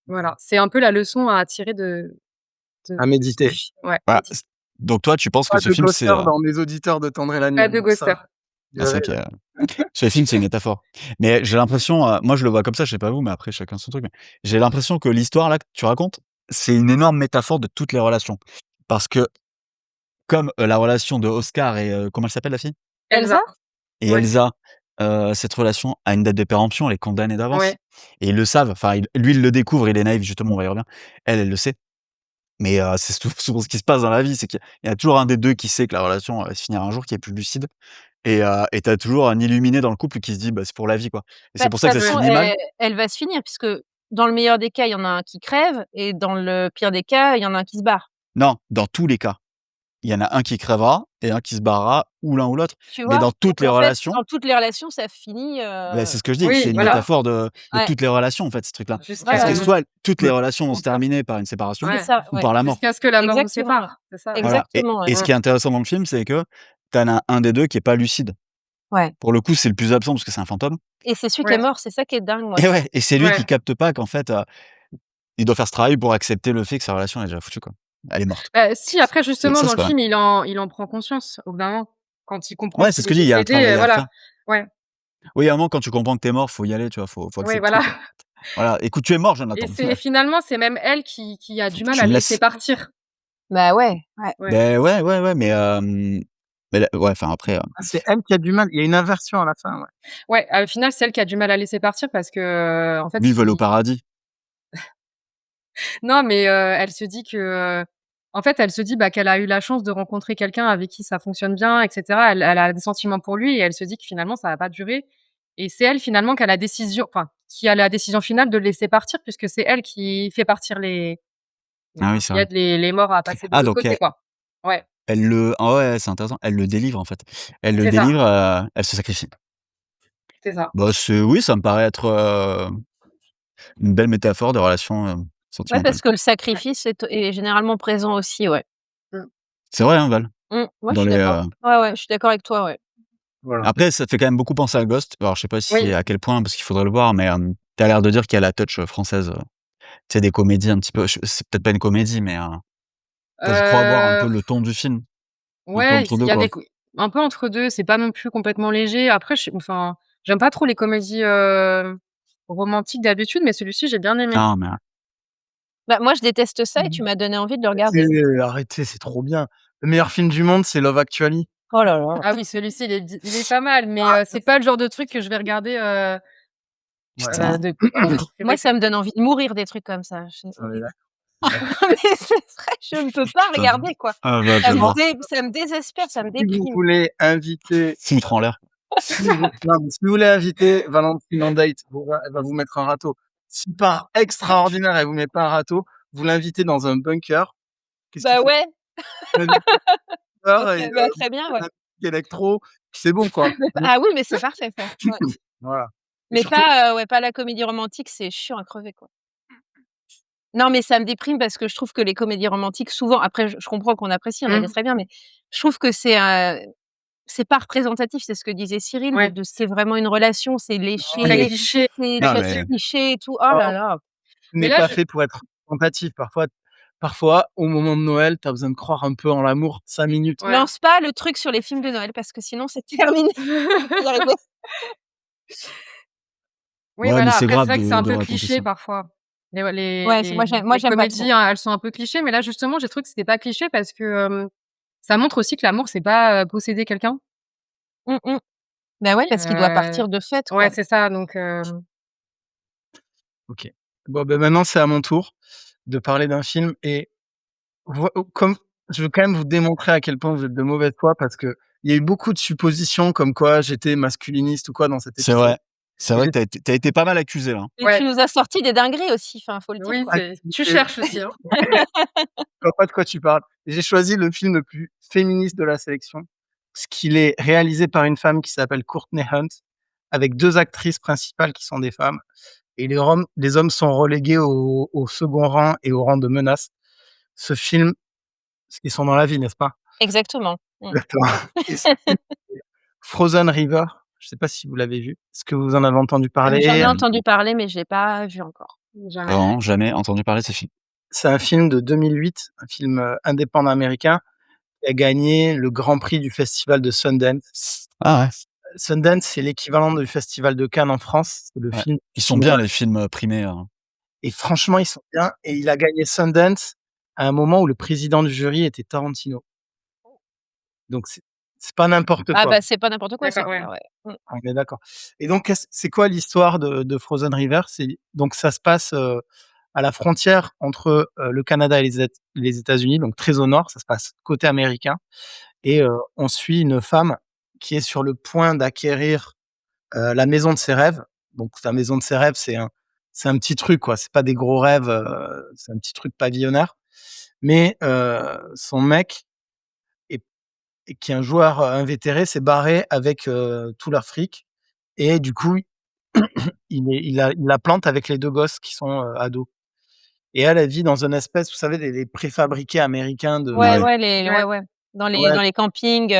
Voilà, c'est un peu la leçon à tirer à du méditer. fi ouais, Voilà, méditer. donc toi, tu penses que Pas ce de film, ghoster dans mes auditeurs de Tendre et la nuit, Pas de donc ghoster. ça, je c'est dirais, OK, ce film, c'est une métaphore. Mais j'ai l'impression, moi, je le vois comme ça, je sais pas vous, mais après chacun son truc, mais j'ai l'impression que l'histoire là que tu racontes, c'est une énorme métaphore de toutes les relations. Parce que comme, la relation de Oscar et comment elle s'appelle la fille? Elsa? Elsa? Et Ouais, Elsa, cette relation a une date de péremption, elle est condamnée d'avance ouais, et ils le savent, enfin, lui, il le découvre, il est naïf justement, on va y revenir. Elle le sait, mais c'est souvent ce qui se passe dans la vie, c'est qu'il y a toujours un des 2 qui sait que la relation, elle va se finir un jour, qui est plus lucide et tu as toujours un illuminé dans le couple qui se dit: «Bah, c'est pour la vie, quoi» et Bah, c'est de pour toute ça que ça se ouais. façon, finit mal. elle va se finir puisque dans le meilleur des cas, il y en a un qui crève et dans le pire des cas, il y en a un qui se barre. Non, dans tous les cas, il y en a un qui crèvera et un qui se barrera ou l'un ou l'autre, Tu mais vois? dans toutes Donc les en fait, relations, dans toutes les relations, ça finit, bah, c'est ce que je dis, Oui, c'est une voilà, métaphore de ouais, toutes les relations, en fait, ce truc-là. Parce jusqu'à, que voilà, soit toutes les Ouais. relations vont se terminer par une séparation c'est ouais, ça, ou ouais. par la mort. jusqu'à ce que la mort vous Exactement, ouais. sépare, c'est ça, ouais. Voilà Exactement, ouais. et ce qui est intéressant dans le film, c'est que tu en as un des 2 qui est pas lucide. Ouais Pour le coup, c'est le plus absent parce que c'est un fantôme et c'est celui qui est Ouais, mort, c'est ça qui est dingue, moi, et je trouve. ouais et c'est lui ouais. qui capte pas qu'en fait, il doit faire ce travail pour accepter le fait que sa relation est déjà foutue, quoi. Elle est morte. Bah, si, après Et justement ça, dans c'est le pas mal. film, il en prend conscience au bout d'un moment. Quand il comprend Ouais, c'est qu'il ce que est je dis, il y a un décédé, travail à voilà. faire. Ouais, Oui, à un moment, quand tu comprends que tu es mort, faut y aller, tu vois? Faut ouais, accepter, voilà quoi. Voilà: «Écoute, tu es mort, et Jonathan. c'est même elle qui a Faut du que mal tu à me le laisser laisses». partir. Bah, ouais, ouais. Ouais, Beh, ouais, mais là ouais, enfin après, Ah, c'est elle qui a du mal, il y a une inversion à la fin, ouais. ouais, au final, c'est elle qui a du mal à laisser partir parce que, en fait, lui, il veut aller au paradis. non, mais elle se dit que, en fait, elle se dit, qu'elle a eu la chance de rencontrer quelqu'un avec qui ça fonctionne bien et cetera. Elle a des sentiments pour lui et elle se dit que finalement ça va pas durer et c'est elle finalement qui a la décision finale de le laisser partir puisque c'est elle qui fait partir Ah oui, c'est qui vrai. aide les morts à passer de Ah l'autre donc côté, quoi. Ouais, ouais, c'est intéressant, elle le délivre, en fait. Elle le c'est ça, délivre, elle se sacrifie. c'est ça. Bah, oui, ça me paraît être, une belle métaphore des relations, Ouais, sentimentales. parce que le sacrifice est généralement présent aussi, ouais. Mmh. C'est vrai, hein, Val? Ouais, je Dans suis les, d'accord. Ouais, ouais, je suis d'accord avec toi, ouais. Voilà. après ça fait quand même beaucoup penser à Ghost. Alors je sais pas si Oui, à quel point, parce qu'il faudrait le voir, mais, tu as l'air de dire qu'il y a la touch, française, tu sais, des comédies un petit peu c'est peut-être pas une comédie, mais, enfin, je crois avoir un peu heu, le ton du film, un peu ouais, entre il 2 y a quoi. des co un peu entre 2. C'est pas non plus complètement léger. Après j'aime pas trop les comédies, romantiques d'habitude, mais celui-ci, j'ai bien aimé. Non, mais, Bah, moi, je déteste ça et Mmh. tu m'as donné envie de le regarder. Arrêtez, c'est trop bien. Le meilleur film du monde, c'est Love Actually. Oh là là. Ah oui, celui-ci, il est pas mal, mais c'est pas le genre de truc que je vais regarder, Ouais, Putain. De c'est moi, vrai ça me donne envie de mourir des trucs comme ça. C'est on est horrible. d'accord. Mais c'est vrai, je ne peux pas Putain. regarder, quoi. Ah bah, Ça me j'adore. ça me désespère, ça me Si vous déprime. voulez inviter Foutre en l'air. si vous non, mais si vous voulez inviter Valentine en date, elle va vous mettre un râteau. Si par extraordinaire, elle vous met pas un râteau, vous l'invitez dans un bunker. Qu'est-ce qu'il Bah faut? ouais, Vous l'invitez dans un bunker OK, et bah très bien, ouais. la musique électro, c'est bon, quoi. Ah oui, mais c'est parfait ça. Ouais. Voilà et Mais surtout pas, ouais, pas la comédie romantique, c'est chiant à crever, quoi. Non, mais ça me déprime parce que je trouve que les comédies romantiques, souvent après je comprends qu'on apprécie, on a des Mmh. très bien, mais je trouve que c'est pas représentatif, c'est ce que disait Cyril, Ouais, de c'est vraiment une relation, c'est très léché, cliché. c'est Non, très mais cliché et tout. Oh là là. Mais n'est là, pas je fait pour être représentatif. Parfois, au moment de Noël, tu as besoin de croire un peu en l'amour 5 minutes. ouais. Lance pas le truc sur les films de Noël parce que sinon c'est terminé. Je vais y arriver. Oui, ouais, mais voilà, c'est après c'est grave vrai que c'est un de peu raconter cliché ça. parfois. Les les Ouais, les moi les j'aime pas trop. comédies, hein, elles sont un peu clichés, mais là justement, j'ai trouvé que c'était pas cliché parce que, ça montre aussi que l'amour, c'est pas, posséder quelqu'un. Mmh mh. Bah ouais, parce qu'il doit Heu, partir de fait, ouais, quoi. c'est ça, donc OK. Bon, ben, maintenant, c'est à mon tour de parler d'un film et comme je veux quand même vous démontrer à quel point vous êtes de mauvaise foi parce qu'il y a eu beaucoup de suppositions comme quoi j'étais masculiniste ou quoi dans cet C'est épisode vrai. C'est et vrai j'ai que tu été pas mal accusé, là, hein. Et tu ouais, nous as sorti des dingueries aussi, enfin, faut le dire, oui, quoi. c'est tu et cherches aussi, hein. je vois pas de quoi tu parles. J'ai choisi le film le plus féministe de la sélection, parce qu'il est réalisé par une femme qui s'appelle Courtney Hunt, avec 2 actrices principales qui sont des femmes et les hommes sont relégués au second rang et au rang de menace. Ce film, parce qu'ils sont dans la vie, n'est-ce pas? Exactement. Mmh. Exactement et ce film, c'est Frozen River. Je sais pas si vous l'avez vu? Est-ce que vous en avez entendu J'en parler? ai Pas du entendu tout. parler, mais je l'ai pas vu encore. Jamais. Vraiment, jamais entendu parler de ce film. C'est un film de 2008, un film, indépendant américain qui a gagné le grand prix du festival de Sundance. Ah ouais, Sundance, c'est l'équivalent du festival de Cannes en France. C'est le ouais. film Ils sont cinéma bien les films, primés, et franchement, ils sont bien et il a gagné Sundance à un moment où le président du jury était Tarantino. Donc c'est pas n'importe Ah quoi. bah, c'est pas n'importe quoi, c'est D'accord, ouais. clair, ouais. Mmh. On est d'accord et donc c'est quoi l'histoire de Frozen River? C'est donc ça se passe, à la frontière entre, le Canada et les États-Unis, donc très au nord, ça se passe côté américain et on suit une femme qui est sur le point d'acquérir, la maison de ses rêves. Donc sa maison de ses rêves, c'est un petit truc quoi, c'est pas des gros rêves, c'est un petit truc pavillonnaire. Mais son mec est qui est un joueur, invétéré, s'est barré avec, tout leur fric et du coup, il la plante avec les 2 gosses qui sont, ados et elle, elle vit dans une espèce, vous savez, les préfabriqués américains Ouais, ouais. de ouais, Ouais. ouais. ouais, Dans les campings,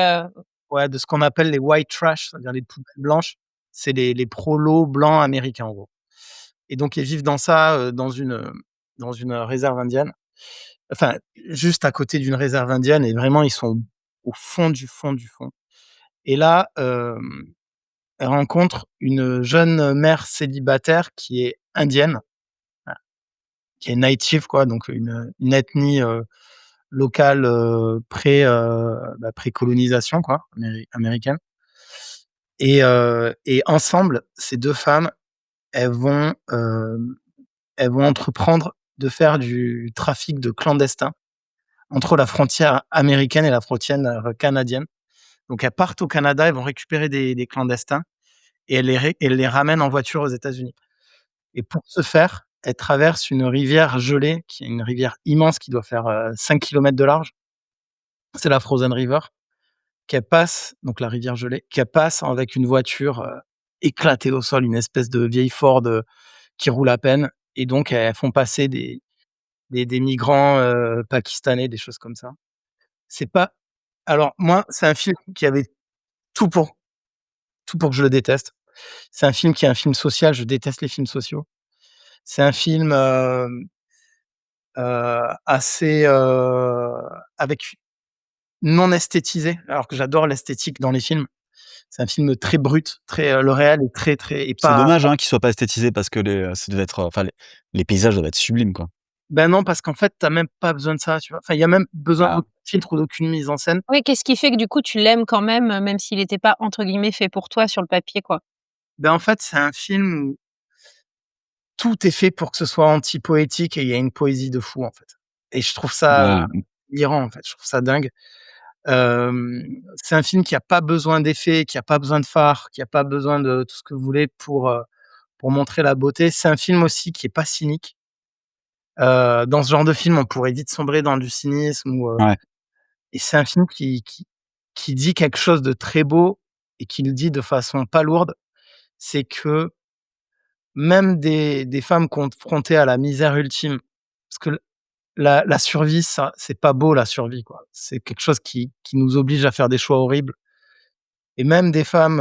ouais, de ce qu'on appelle les white trash, c'est-à-dire les poubelles blanches. C'est les prolos blancs américains, en gros et donc ils vivent dans ça, dans une réserve indienne. Enfin, juste à côté d'une réserve indienne et vraiment ils sont au fond du fond du fond et là, elle rencontre une jeune mère célibataire qui est indienne, voilà, qui est native quoi, donc une ethnie, locale, pré-colonisation quoi, américaine et ensemble, ces 2 femmes, elles vont, elles vont entreprendre de faire du trafic de clandestins entre la frontière américaine et la frontière, canadienne. Donc elles partent au Canada, elles vont récupérer des clandestins et elles les ramènent en voiture aux États-Unis. Et pour ce faire, elles traversent une rivière gelée, qui est une rivière immense qui doit faire, 5 kilomètres de large. C'est la Frozen River, qu'elles passent, donc la rivière gelée, qu'elles passent avec une voiture, éclatée au sol, une espèce de vieille Ford, qui roule à peine et donc elles font passer des migrants, pakistanais, des choses comme ça. C'est pas alors moi, c'est un film qui avait tout pour tout pour que je le déteste. C'est un film qui est un film social, je déteste les films sociaux. C'est un film, assez, avec non esthétisé, alors que j'adore l'esthétique dans les films. C'est un film très brut, très, le réel est très, très et C'est pas dommage, hein, qu'ils soient pas esthétisés parce que ça devait être, enfin les paysages doivent être sublimes, quoi. Ben non, parce qu'en fait, tu as même pas besoin de ça, tu vois? Enfin, il y a même besoin Ah. d'aucun filtre ou d'aucune mise en scène. Oui, qu'est-ce qui fait que du coup tu l'aimes quand même, même s'il était pas entre guillemets «fait pour toi» sur le papier, quoi? Ben, en fait, c'est un film où tout est fait pour que ce soit anti-poétique et il y a une poésie de fou, en fait. Et je trouve ça, Ah, délirant, en fait, je trouve ça dingue. Hem, c'est un film qui a pas besoin d'effets, qui a pas besoin de phare, qui a pas besoin de tout ce que vous voulez pour montrer la beauté. C'est un film aussi qui est pas cynique. Dans ce genre de film, on pourrait vite sombrer dans du cynisme ouais. et c'est un film qui dit quelque chose de très beau et qui le dit de façon pas lourde. C'est que même des femmes confrontées à la misère ultime, parce que la survie, ça c'est pas beau la survie, quoi. C'est quelque chose qui nous oblige à faire des choix horribles et même des femmes,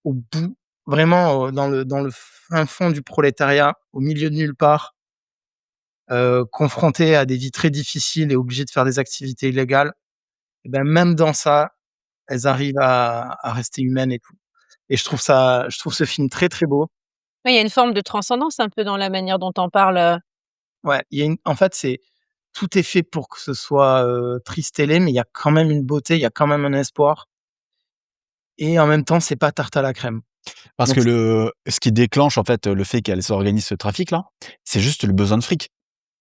au bout, vraiment, dans le fin fond du prolétariat, au milieu de nulle part, confrontées à des vies très difficiles et obligées de faire des activités illégales, et ben, même dans ça, elles arrivent à rester humaines et tout. Et je trouve ce film très, très beau. Oui, il y a une forme de transcendance un peu dans la manière dont tu en parles, Ouais, il y a une en fait, c'est tout est fait pour que ce soit, triste et laid, mais il y a quand même une beauté, il y a quand même un espoir et en même temps, c'est pas tarte à la crème. Parce Donc que ce qui déclenche, en fait, le fait qu'elle s'organise ce trafic-là, c'est juste le besoin de fric.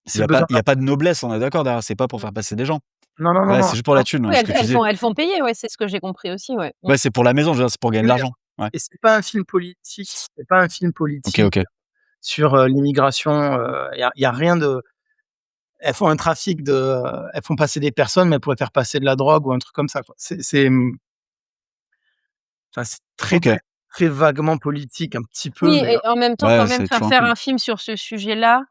c'est le besoin Il y a pas de noblesse, on est d'accord derrière, c'est pas pour Mmh. faire passer des gens. non, non, non, Ouais, non, c'est juste pour la non thune, Oui, ouais, ce que tu disais. elles font payer, ouais, c'est ce que j'ai compris aussi, ouais. Mmh. Ouais, c'est pour la maison, je veux dire, c'est pour gagner oui, de oui l'argent. Ouais. et c'est pas un film politique, c'est pas un film OK, politique OK. sur, l'immigration, il y a rien de elles font un trafic de, elles font passer des personnes, mais elles pourraient faire passer de la drogue ou un truc comme ça, quoi. Enfin, c'est très, OK. très, très vaguement politique un petit peu, Oui mais et en même temps, Ouais, quand même c'est toujours un faire film. un film sur ce sujet-là,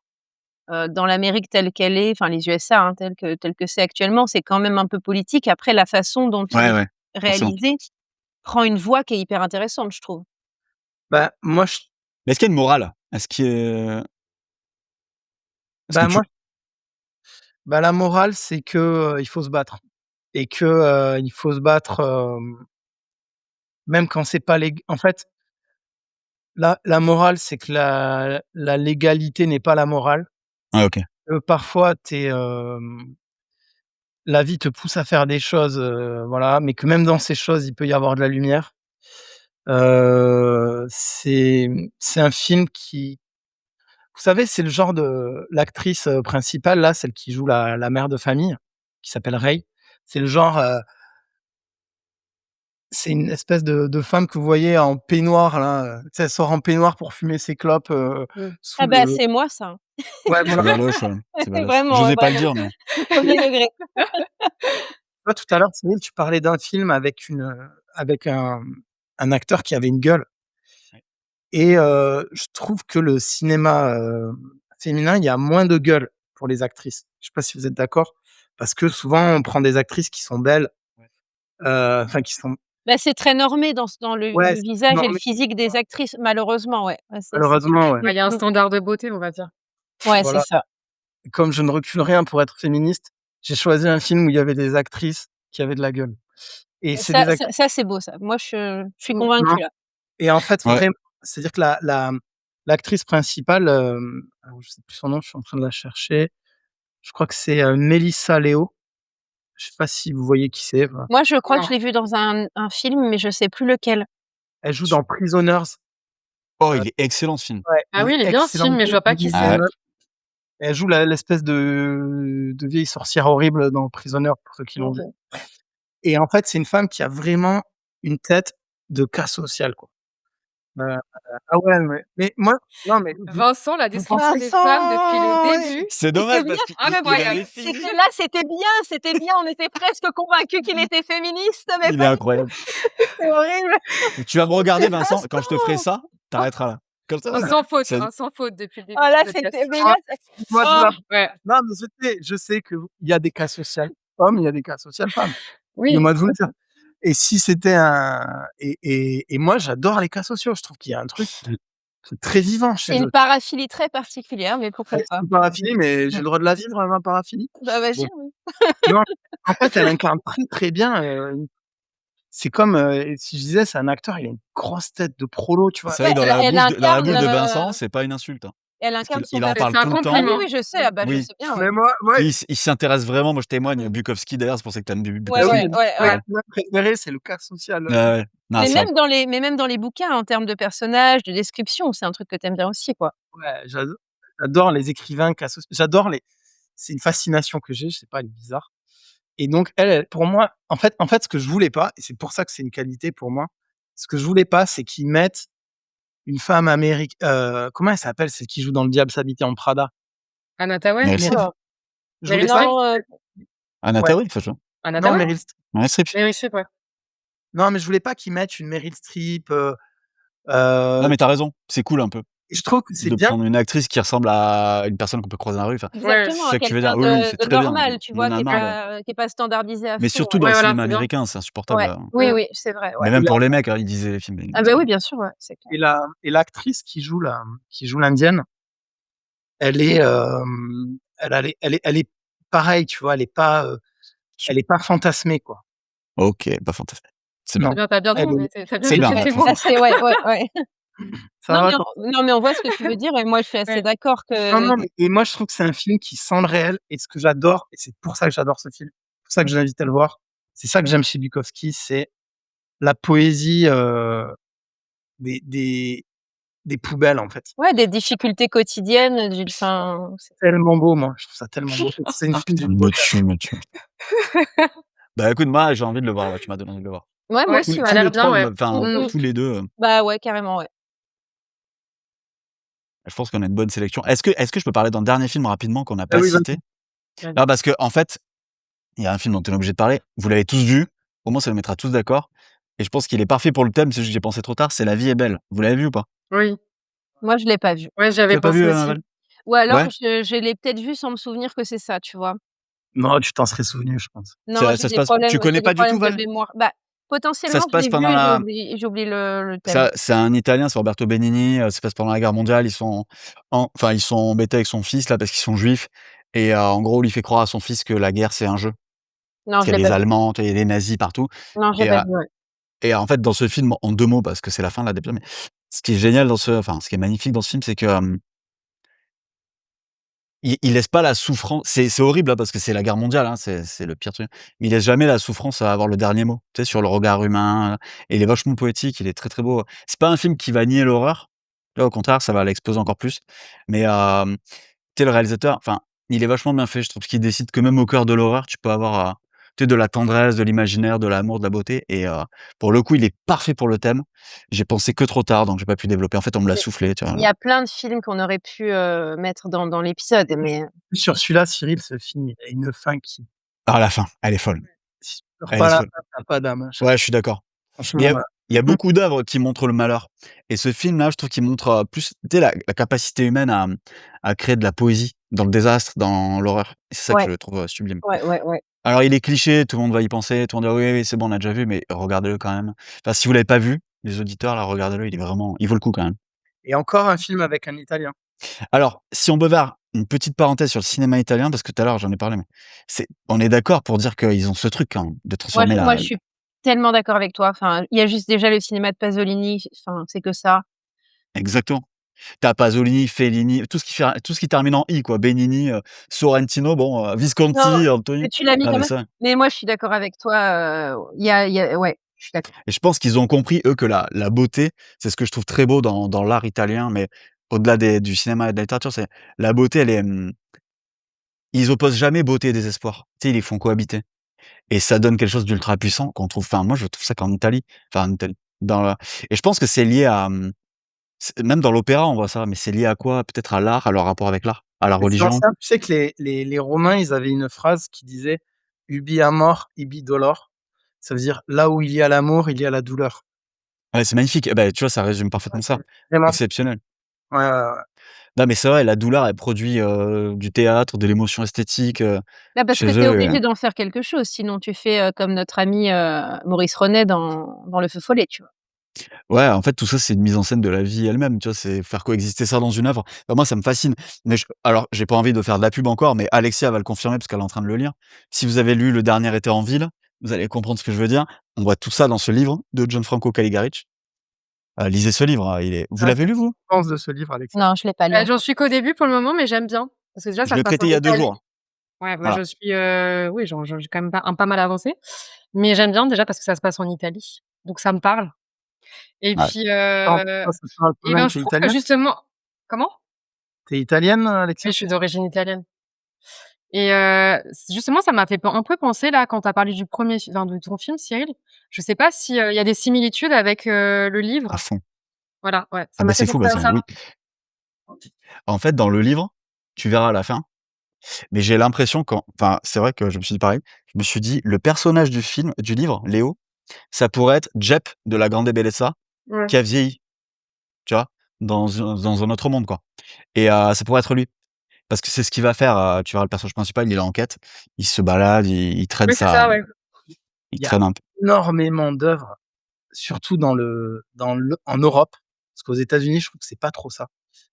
dans l'Amérique telle qu'elle est, enfin les USA, hein, telle que c'est actuellement, c'est quand même un peu politique. Après la façon dont il Ouais, est ouais, forcément. réalisé prend une voie qui est hyper intéressante, je trouve. bah, moi je Mais est-ce qu'il y a une morale? Est-ce que bah, tu moi bah, la morale, c'est que, il faut se battre et que, il faut se battre, même quand c'est pas en fait, la morale, c'est que la légalité n'est pas la morale. ouais, OK. Parfois, la vie te pousse à faire des choses, voilà, mais que même dans ces choses, il peut y avoir de la lumière. C'est un film qui vous savez, c'est le genre de l'actrice, principale là, celle qui joue la mère de famille, qui s'appelle Ray. C'est le genre, c'est une espèce de femme que vous voyez en peignoir là, tu sais, elle sort en peignoir pour fumer ses clopes, Mmh. sous Ah bah, le c'est moi ça, ouais, C'est voilà. Valoche, ouais, c'est Valoche. vraiment, J'osais pas le vraiment, dire, mais premier degré. Toi, tout à l'heure, Cyril, tu parlais d'un film avec avec un acteur qui avait une gueule ouais. et je trouve que le cinéma, féminin, il y a moins de gueule pour les actrices. Je sais pas si vous êtes d'accord? Parce que souvent, on prend des actrices qui sont belles, Ouais. enfin qui sont Bah, c'est très normé dans ouais, le c'est visage et le normé, physique des actrices, malheureusement, ouais. Ouais, c'est sûr. malheureusement, ouais. Mmh, Ouais, il y a un mmh. standard de beauté, on va dire. Ouais, c'est Voilà. ça. Comme je ne recule rien pour être féministe, j'ai choisi un film où il y avait des actrices qui avaient de la gueule et c'est des actrices Ça, c'est beau ça. Moi, je suis convaincue là. et en fait, Ouais. vraiment, c'est-à-dire que l'actrice principale, alors je sais plus son nom, je suis en train de la chercher. Je crois que c'est, Melissa Leo. Je sais pas si vous voyez qui c'est? Voilà. Moi, je crois que Non. je l'ai vu dans un film, mais je sais plus lequel. Elle joue dans Prisoners. Oh, Heu, il est excellent ce film. ouais, Ah il oui, est il est bien ce excellent. film, mais je vois pas qui Ah c'est. ouais. Elle joue l'espèce de vieille sorcière horrible dans Prisoners, pour ceux qui l'ont vu OK. et en fait, c'est une femme qui a vraiment une tête de cas social, quoi. Heu, ah ouais, mais moi non, mais Vincent, la vous description pensez des femmes depuis le Vincent! début. C'est C'était dommage bien, parce qu'il Ah, mais il voyons. avait fini. c'était là, c'était bien, on était presque convaincus qu'il était féministe, mais Il est pas du incroyable. c'est horrible. Tu vas me regarder Vincent, quand je te ferai Vincent! ça, tu arrêteras là. Comme ça, c'est Sans faute depuis le début Ah là, du podcast. c'était mais ah, là, ça moi je vous oh! la Ouais. non, mais je sais que il y a des cas social hommes, il y a des cas social femmes. Oui. Excusez-moi de vous le dire et si c'était un et moi j'adore les cas sociaux, je trouve qu'il y a un truc qui est très vivant C'est chez une eux. paraphilie très particulière, mais pourquoi Ouais, c'est pas? une paraphilie, mais j'ai le droit de la vivre, ma paraphilie? Bah, vas-y, Bon, oui. non, en fait, elle incarne très, très bien, c'est comme, si je disais c'est un acteur, il a une grosse tête de prolo, tu vois? vrai Ouais, que elle dans la incarne, bouche de Vincent, c'est pas une insulte, hein. Elle Parce incarne son qu'il en C'est parle un tout le Ah temps. oui, compliment. oui, je sais, ah bah, je Oui, sais bien, ouais. Mais moi, puis il s'intéresse vraiment. Moi, je témoigne, Mmh. Bukowski d'ailleurs, c'est pour ça que tu aimes Ouais, bah Bukowski. oui, ouais, ouais, moi, ouais. Ouais. ma préférée, c'est le cas social, Ouais, ouais. Non, c'est vrai. Mais même dans les bouquins, en termes de personnages, de description, c'est un truc que tu aimes bien aussi, quoi. ouais, j'adore les écrivains qui associent j'adore les c'est une fascination que j'ai, je sais pas, elle est bizarre et donc elle, pour moi, en fait, ce que je voulais pas et c'est pour ça que c'est une qualité pour moi, ce que je voulais pas, c'est qu'ils mettent une femme comment elle s'appelle? Celle qui joue dans Le Diable s'habillait en Prada? Anne Hathaway? Meryl Streep? Alors, Je Meryl voulais pas Streep? non, Anne ouais, Hathaway, enfin, Anne non, Hathaway? Meryl St Meryl Streep. Meryl Streep, ouais. non, mais je voulais pas qu'ils mettent une Meryl Streep, Non, mais tu qui as raison, c'est cool un peu et je trouve que c'est de bien. prendre une actrice qui ressemble à une personne qu'on peut croiser dans la rue, enfin, Ouais, c'est exactement, ça que tu veux dire? quelqu'un Oui, oui, c'est de très bien. normal, tu On en vois? a marre de Qui est pas standardisé à mais fond, surtout ouais. dans ouais, le voilà, cinéma c'est bien. américain, c'est insupportable, Ouais, oui, Mmh. oui, c'est vrai, ouais. mais Et même la pour les mecs, hein, ils disaient les films, Ah bah, oui, bien sûr, ouais, c'est clair. l'actrice qui joue l'indienne, elle est, elle est pareille, tu vois? Elle est pas fantasmée, quoi. OK, pas fantastique. C'est bien, C'est Non, bien, tu as bien elle trouvé, est tu as bien c'est bien, choisi ouais, tes Ouais, mots. assez, ouais, ouais, ouais. ça va, Non, mais on voit ce que tu veux dire et moi, je suis assez Ouais. d'accord non, que non, mais et moi, je trouve que c'est un film qui sent le réel et ce que j'adore et c'est pour ça que j'adore ce film, c'est pour ça que je l'invite à le voir. C'est ça que j'aime chez Bukowski, c'est la poésie, des des des poubelles, en fait. ouais, des difficultés quotidiennes, c'est Tellement beau, moi, je trouve ça tellement beau. C'est une Ah film putain, d'une beauté. me tue. Bah, écoute, moi, j'ai envie de le voir, là, tu m'as donné envie de le voir. ouais, moi Ouais, aussi, ça a ouais. Tous les l'air bien, 3, ouais. enfin, Mmh mh. tous les 2. Bah, ouais, carrément, ouais. Je pense qu'on a une bonne sélection. Est-ce que je peux parler d'un dernier film rapidement qu'on n'a Ah pas oui, cité? vas-y, vas-y. Non, parce qu'en fait, il y a un film dont on est obligé de parler. Vous l'avez tous vu, au moins ça nous mettra tous d'accord et je pense qu'il est parfait pour le thème, c'est juste que j'y ai pensé trop tard, c'est La vie est belle. Vous l'avez vu ou pas? Oui. Moi, je l'ai pas vu. Ouais, j'y Tu avais l'as pas vu, pensé aussi. Val? Ou alors Ouais? je l'ai peut-être vu sans me souvenir que c'est ça, tu vois? Non, tu t'en serais souvenu, je pense. Non, Ça se passe tu connais j'ai des pas du tout, problèmes de Val? mémoire. Bah, Ça potentiellement, se je passe l'ai vu pendant et la j'oublie le thème. ça c'est un Italien, c'est Roberto Benigni, ça se passe pendant la guerre mondiale, ils sont embêtés avec son fils là parce qu'ils sont juifs et en gros, il fait croire à son fils que la guerre, c'est un jeu. Non, Parce je qu'il y l'ai a pas des vu. Allemands, tu vois, il y a des nazis partout Non, j'ai et pas vu, ouais. en fait, dans ce film, en 2 mots, parce que c'est la fin là déjà, mais ce qui est génial ce qui est magnifique dans ce film, c'est que, il laisse pas la souffrance c'est horrible, hein, parce que c'est la guerre mondiale, hein, c'est le pire truc, mais il laisse jamais la souffrance à avoir le dernier mot, tu sais, sur le regard humain, et il est vachement poétique, il est très, très beau. C'est pas un film qui va nier l'horreur, tu vois? Au contraire, ça va l'exposer encore plus, mais tu sais, le réalisateur, enfin, il est vachement bien fait, je trouve, parce qu'il décide que même au cœur de l'horreur, tu peux avoir, tu sais, de la tendresse, de l'imaginaire, de l'amour, de la beauté et pour le coup, il est parfait pour le thème. J'ai pensé que trop tard, donc j'ai pas pu développer. En fait, on me l'a Il soufflé, tu vois? il y a plein de films qu'on aurait pu, mettre dans l'épisode, mais Sur celui-là, Cyril, ce film, il a une fin qui Ah, la fin, elle est folle, si tu pleures elle est pas la folle. fin, tu as pas d'âme, hein, Ouais, je suis d'accord. Mais franchement, il y a beaucoup d'œuvres qui montrent le malheur et ce film-là, je trouve qu'il montre, plus, tu sais, la capacité humaine à créer de la poésie dans le désastre, dans l'horreur et c'est ça que ouais, je trouve, sublime. ouais, ouais, ouais. Alors il est cliché, tout le monde va y penser, tout le monde dit: «Oui, oui, c'est bon, on a déjà vu», mais regardez-le quand même. Enfin, si vous l'avez pas vu, les auditeurs là, regardez-le, il vaut le coup quand même. et encore un film avec un Italien. Alors, si on peut faire une petite parenthèse sur le cinéma italien, parce que tout à l'heure j'en ai parlé, mais on est d'accord pour dire qu'ils ont ce truc quand même de transformer Moi, la je suis tellement d'accord avec toi. Enfin, il y a juste déjà le cinéma de Pasolini, enfin, c'est que ça. exactement. Tu Pasolini, Fellini, tout ce qui termine en I quoi, Benigni, Sorrentino, bon, Non, Visconti, que Antoni. tu l'as mis Non quand mais même. ça Mais moi, je suis d'accord avec toi, ouais, je suis d'accord. et je pense qu'ils ont compris eux que la beauté, c'est ce que je trouve très beau dans l'art italien, mais au-delà du cinéma et de la littérature, c'est la beauté, elle est, ils opposent jamais beauté et désespoir. Tu sais, ils les font cohabiter et ça donne quelque chose d'ultra puissant qu'on trouve enfin moi je trouve ça qu'en Italie, enfin en Italie, dans la et je pense que c'est lié à, c'est même dans l'opéra on voit ça, mais c'est lié à quoi? Peut-être à l'art, à leur rapport avec l'art, à la Mais c'est religion? ancien, tu sais que les Romains, ils avaient une phrase qui disait: «Ubi amor, ibi dolor». Ça veut dire: «Là où il y a l'amour, il y a la douleur». Ouais, c'est magnifique. Eh beh, tu vois, ça résume Ouais, parfaitement c'est ça. vraiment ça. Exceptionnel. Ouais, ouais, ouais. Non, mais c'est vrai, la douleur, elle produit, du théâtre, de l'émotion esthétique, Bah, parce que chez tu es eux et obligé d'en faire quelque chose, sinon tu fais, comme notre ami, Maurice Renet dans Le Feu follet, tu vois? ouais, en fait, tout ça, c'est une mise en scène de la vie elle-même, tu vois? C'est faire coexister ça dans une œuvre. Bah, moi, ça me fascine. Mais alors, j'ai pas envie de faire de la pub encore, mais Alexia va le confirmer parce qu'elle est en train de le lire. Si vous avez lu Le Dernier été en ville, vous allez comprendre ce que je veux dire. On voit tout ça dans ce livre de Gianfranco Caligaric Lisez ce livre, hein, vous Ah, l'avez lu vous? pense de ce livre, Alexia? Non, je l'ai pas lu J'en encore. suis qu'au début pour le moment, mais j'aime bien. Parce que déjà, Je ça se l'ai passe prêté en il y a 2 Italie. jours. Ouais, Voilà. je suis, oui, j'ai quand même pas mal avancé. Mais j'aime bien déjà parce que ça se passe en Italie. Donc ça me parle. Et Ouais. puis, Attends, toi, ça te parle quand et même, ben, tu je es trouve que italienne? justement comment? Tu es italienne, Oui, Alexia? je suis d'origine italienne. Et justement, ça m'a fait un peu penser là, quand tu as parlé du premier enfin de ton film, Cyril. Je sais pas si, il y a des similitudes avec, le À livre? fond. Voilà, ouais, ça Ah bah, m'a fait c'est fou, penser bah, à ça. oui. En fait, dans le livre, tu verras à la fin, mais j'ai l'impression enfin, c'est vrai que je me suis dit pareil. Je me suis dit: «Le personnage du livre, Léo, ça pourrait être Jep de La Grande Bellezza Ouais. qui a vieilli», tu vois? Dans un autre monde, quoi et ça pourrait être lui. Parce que c'est ce qu'il va faire, tu verras le personnage principal, il est en quête, il se balade, il traîne Oui, c'est ça, ouais. il Il y a traîne un peu. énormément d'œuvres, surtout en Europe, parce qu'aux États-Unis, je trouve que c'est pas trop ça.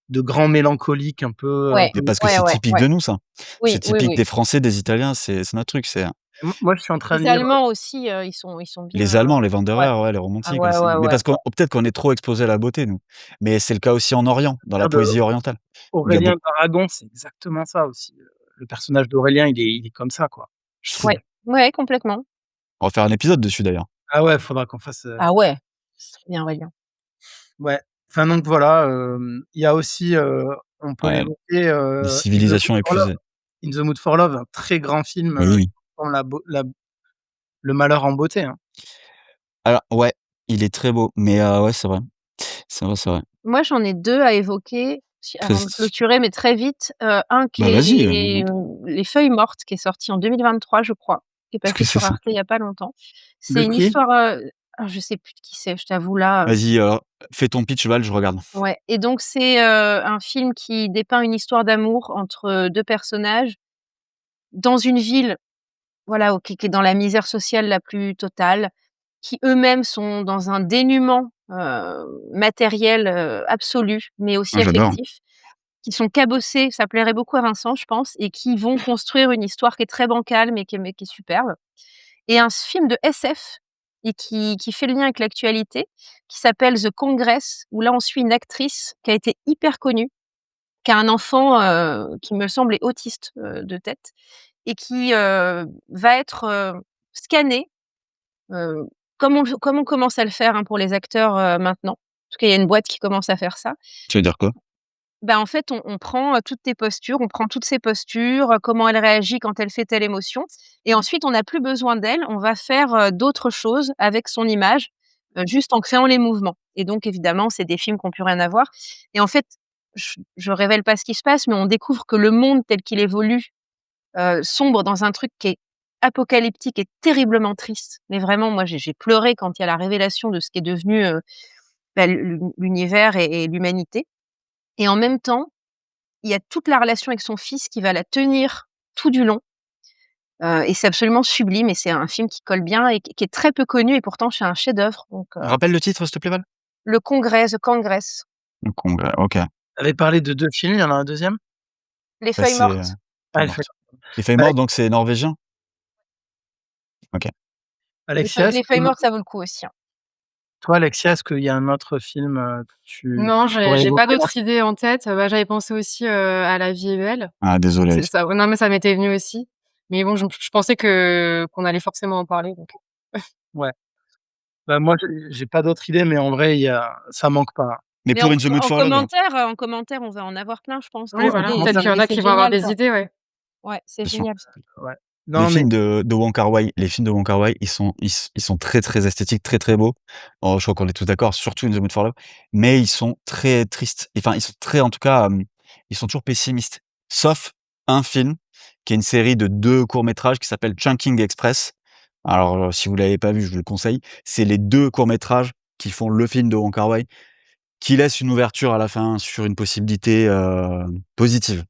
De grands mélancoliques un Ouais, Mais peu parce que ouais, c'est ouais, typique ouais. de nous ça. C'est Oui, oui, typique oui. des Français, des Italiens, c'est notre truc, c'est moi, je suis en train de Les lire, Allemands aussi, ils sont les bien, Allemands, les ouais. Wanderers, ouais, les Ah romantiques ouais, aussi. ouais, Mais ouais. parce peut-être qu'on est trop exposés à la beauté nous. Mais c'est le cas aussi en Orient, dans la de poésie orientale. Il y a Aurélien beaucoup d'Aragon, c'est exactement ça aussi, le personnage d'Aurélien, il est comme ça, quoi, je trouve. Ouais, ouais, complètement. on va faire un épisode dessus d'ailleurs. Ah ouais, faudra qu'on fasse, Ah ouais, c'est très bien Aurélien. ouais. Enfin donc voilà, il y a aussi, on peut Ouais, l'évoquer, les In the Mood civilisations for Love. épuisées. In the Mood for Love, un très grand film, Mais oui. dans le malheur en beauté, hein. Alors ouais, il est très beau, mais ouais, c'est vrai. C'est vrai, c'est vrai. Moi, j'en ai 2 à évoquer Très avant de clôturer, mais très vite. Un qui bah, vas-y, est, Les Feuilles mortes, qui est sorti en 2023, je crois, qui est qu'est-ce que passé c'est sur ça? Arte il y a pas longtemps. De C'est une qui? histoire, je sais plus de qui c'est, je t'avoue là, Vas-y, fais ton pitch Val, je regarde. ouais et donc c'est, un film qui dépeint une histoire d'amour entre, 2 personnages dans une ville, voilà, qui est dans la misère sociale la plus totale, qui eux-mêmes sont dans un dénuement, matériel, absolu, mais aussi Ah j'adore. affectif, qui sont cabossés, ça plairait beaucoup à Vincent, je pense, et qui vont construire une histoire qui est très bancale, mais qui est superbe. Et un film de SF et qui fait le lien avec l'actualité, qui s'appelle The Congress, où là, on suit une actrice qui a été hyper connue, qui a un enfant, qui me semble est autiste, de tête et qui, va être, scannée, heu, comme on commence à le faire, hein, pour les acteurs, maintenant. En tout cas, il y a une boîte qui commence à faire ça. Tu veux dire quoi? Bah, en fait, on prend, toutes tes postures, on prend toutes ses postures, comment elle réagit quand elle fait telle émotion et ensuite on n'a plus besoin d'elle, on va faire, d'autres choses avec son image, juste en créant les mouvements et donc évidemment, c'est des films qui ont plus rien à voir et en fait, je révèle pas ce qui se passe, mais on découvre que le monde tel qu'il évolue, sombre dans un truc qui est apocalyptique et terriblement triste. Mais vraiment, moi, j'ai pleuré quand il y a la révélation de ce qui est devenu, l'univers et l'humanité et en même temps, il y a toute la relation avec son fils qui va la tenir tout du long, et c'est absolument sublime et c'est un film qui colle bien et qui est très peu connu et pourtant c'est un chef-d'œuvre donc Rappelle le titre, s'il te plaît, Val? Le Congrès, The Congress, Le Congrès, OK. Tu avais parlé de 2 films, il y en a un deuxième? Les Bah, Feuilles mortes. Feuilles Ah, mortes. Les Feuilles Ale mortes, donc c'est norvégien? OK. Alexia, est-ce Les que Feuilles mortes, ça vaut le coup aussi, hein. toi, Alexia, est-ce qu'il y a un autre film, que tu Non, pourrais j'ai pas évoquer dans d'autres idées en tête. Bah, j'avais pensé aussi, à La vie est belle. Ah désolé C'est Alexia. ça, non, mais ça m'était venu aussi. Mais bon, je pensais qu'on allait forcément en parler donc ouais. Bah, moi, j'ai pas d'autres idées, mais en vrai, ça manque pas. Mais Mais pour In the Mood for Love, en commentaire, on va en avoir plein, je pense, des oui, En voilà, idées peut-être qu'il y en et a c'est qui vont avoir génial des ça. idées, ouais. Ouais, c'est bien sûr. génial ça. ouais. Les Non, mais films de Wong Kar-wai, ils sont très, très esthétiques, très, très beaux. Oh, je crois qu'on est tous d'accord, surtout In the Mood for Love, mais ils sont très tristes. Enfin, ils sont très en tout cas, ils sont toujours pessimistes. Sauf un film qui est une série de 2 courts-métrages qui s'appelle Chungking Express. Alors, si vous l'avez pas vu, je vous le conseille. C'est les 2 courts-métrages qui font le film de Wong Kar-wai, qui laisse une ouverture à la fin sur une possibilité, positive.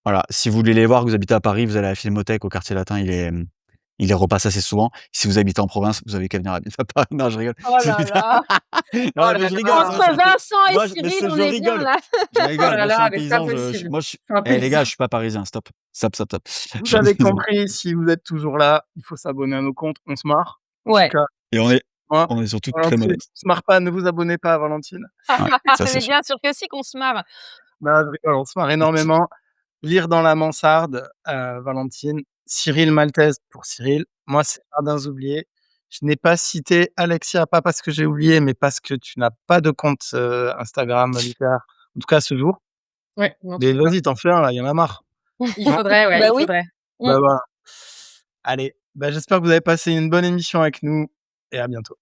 Voilà, si vous voulez les voir, que vous habitez à Paris, vous allez à la Filmothèque au quartier latin, il les repasse assez souvent. Si vous habitez en province, vous avez qu'à venir habiter à Paris. Non, je rigole. Oh là là! Oh Non, mais là je rigole, là! c'est Entre vrai, parce que Vincent et mais Cyril, c'est on je est bien rigole, là. je Oh rigole. là Moi, je suis là, un mais c'est pas paysan, possible. moi, je suis C'est pas les gars, possible. je suis pas parisien, stop. Stop, stop, stop. Je vous suis un avez paysan compris, si vous êtes toujours là, il faut s'abonner à nos comptes, on se marre. En tout Ouais. cas, et on est Moi, On est surtout très Valentine, on modestes. se marre pas, ne vous abonnez pas à Valentine. Ouais, ça c'est Mais sûr. bien sûr que si, qu'on se marre. Non, je rigole, on se marre énormément. Lire dans la mansarde, Valentine. Cyril Maltese pour Cyril. Moi, c'est Jardins oubliés. Je n'ai pas cité Alexia, pas parce que j'ai oublié, mais parce que tu n'as pas de compte, Instagram littéraire, en tout cas à ce jour. Ouais, non, Mais toujours pas. vas-y, t'en fais un là, il y en a marre. Il faudrait, ouais, Bah il oui. faudrait. Mmh. Bah, voilà. Allez, bah, j'espère que vous avez passé une bonne émission avec nous et à bientôt.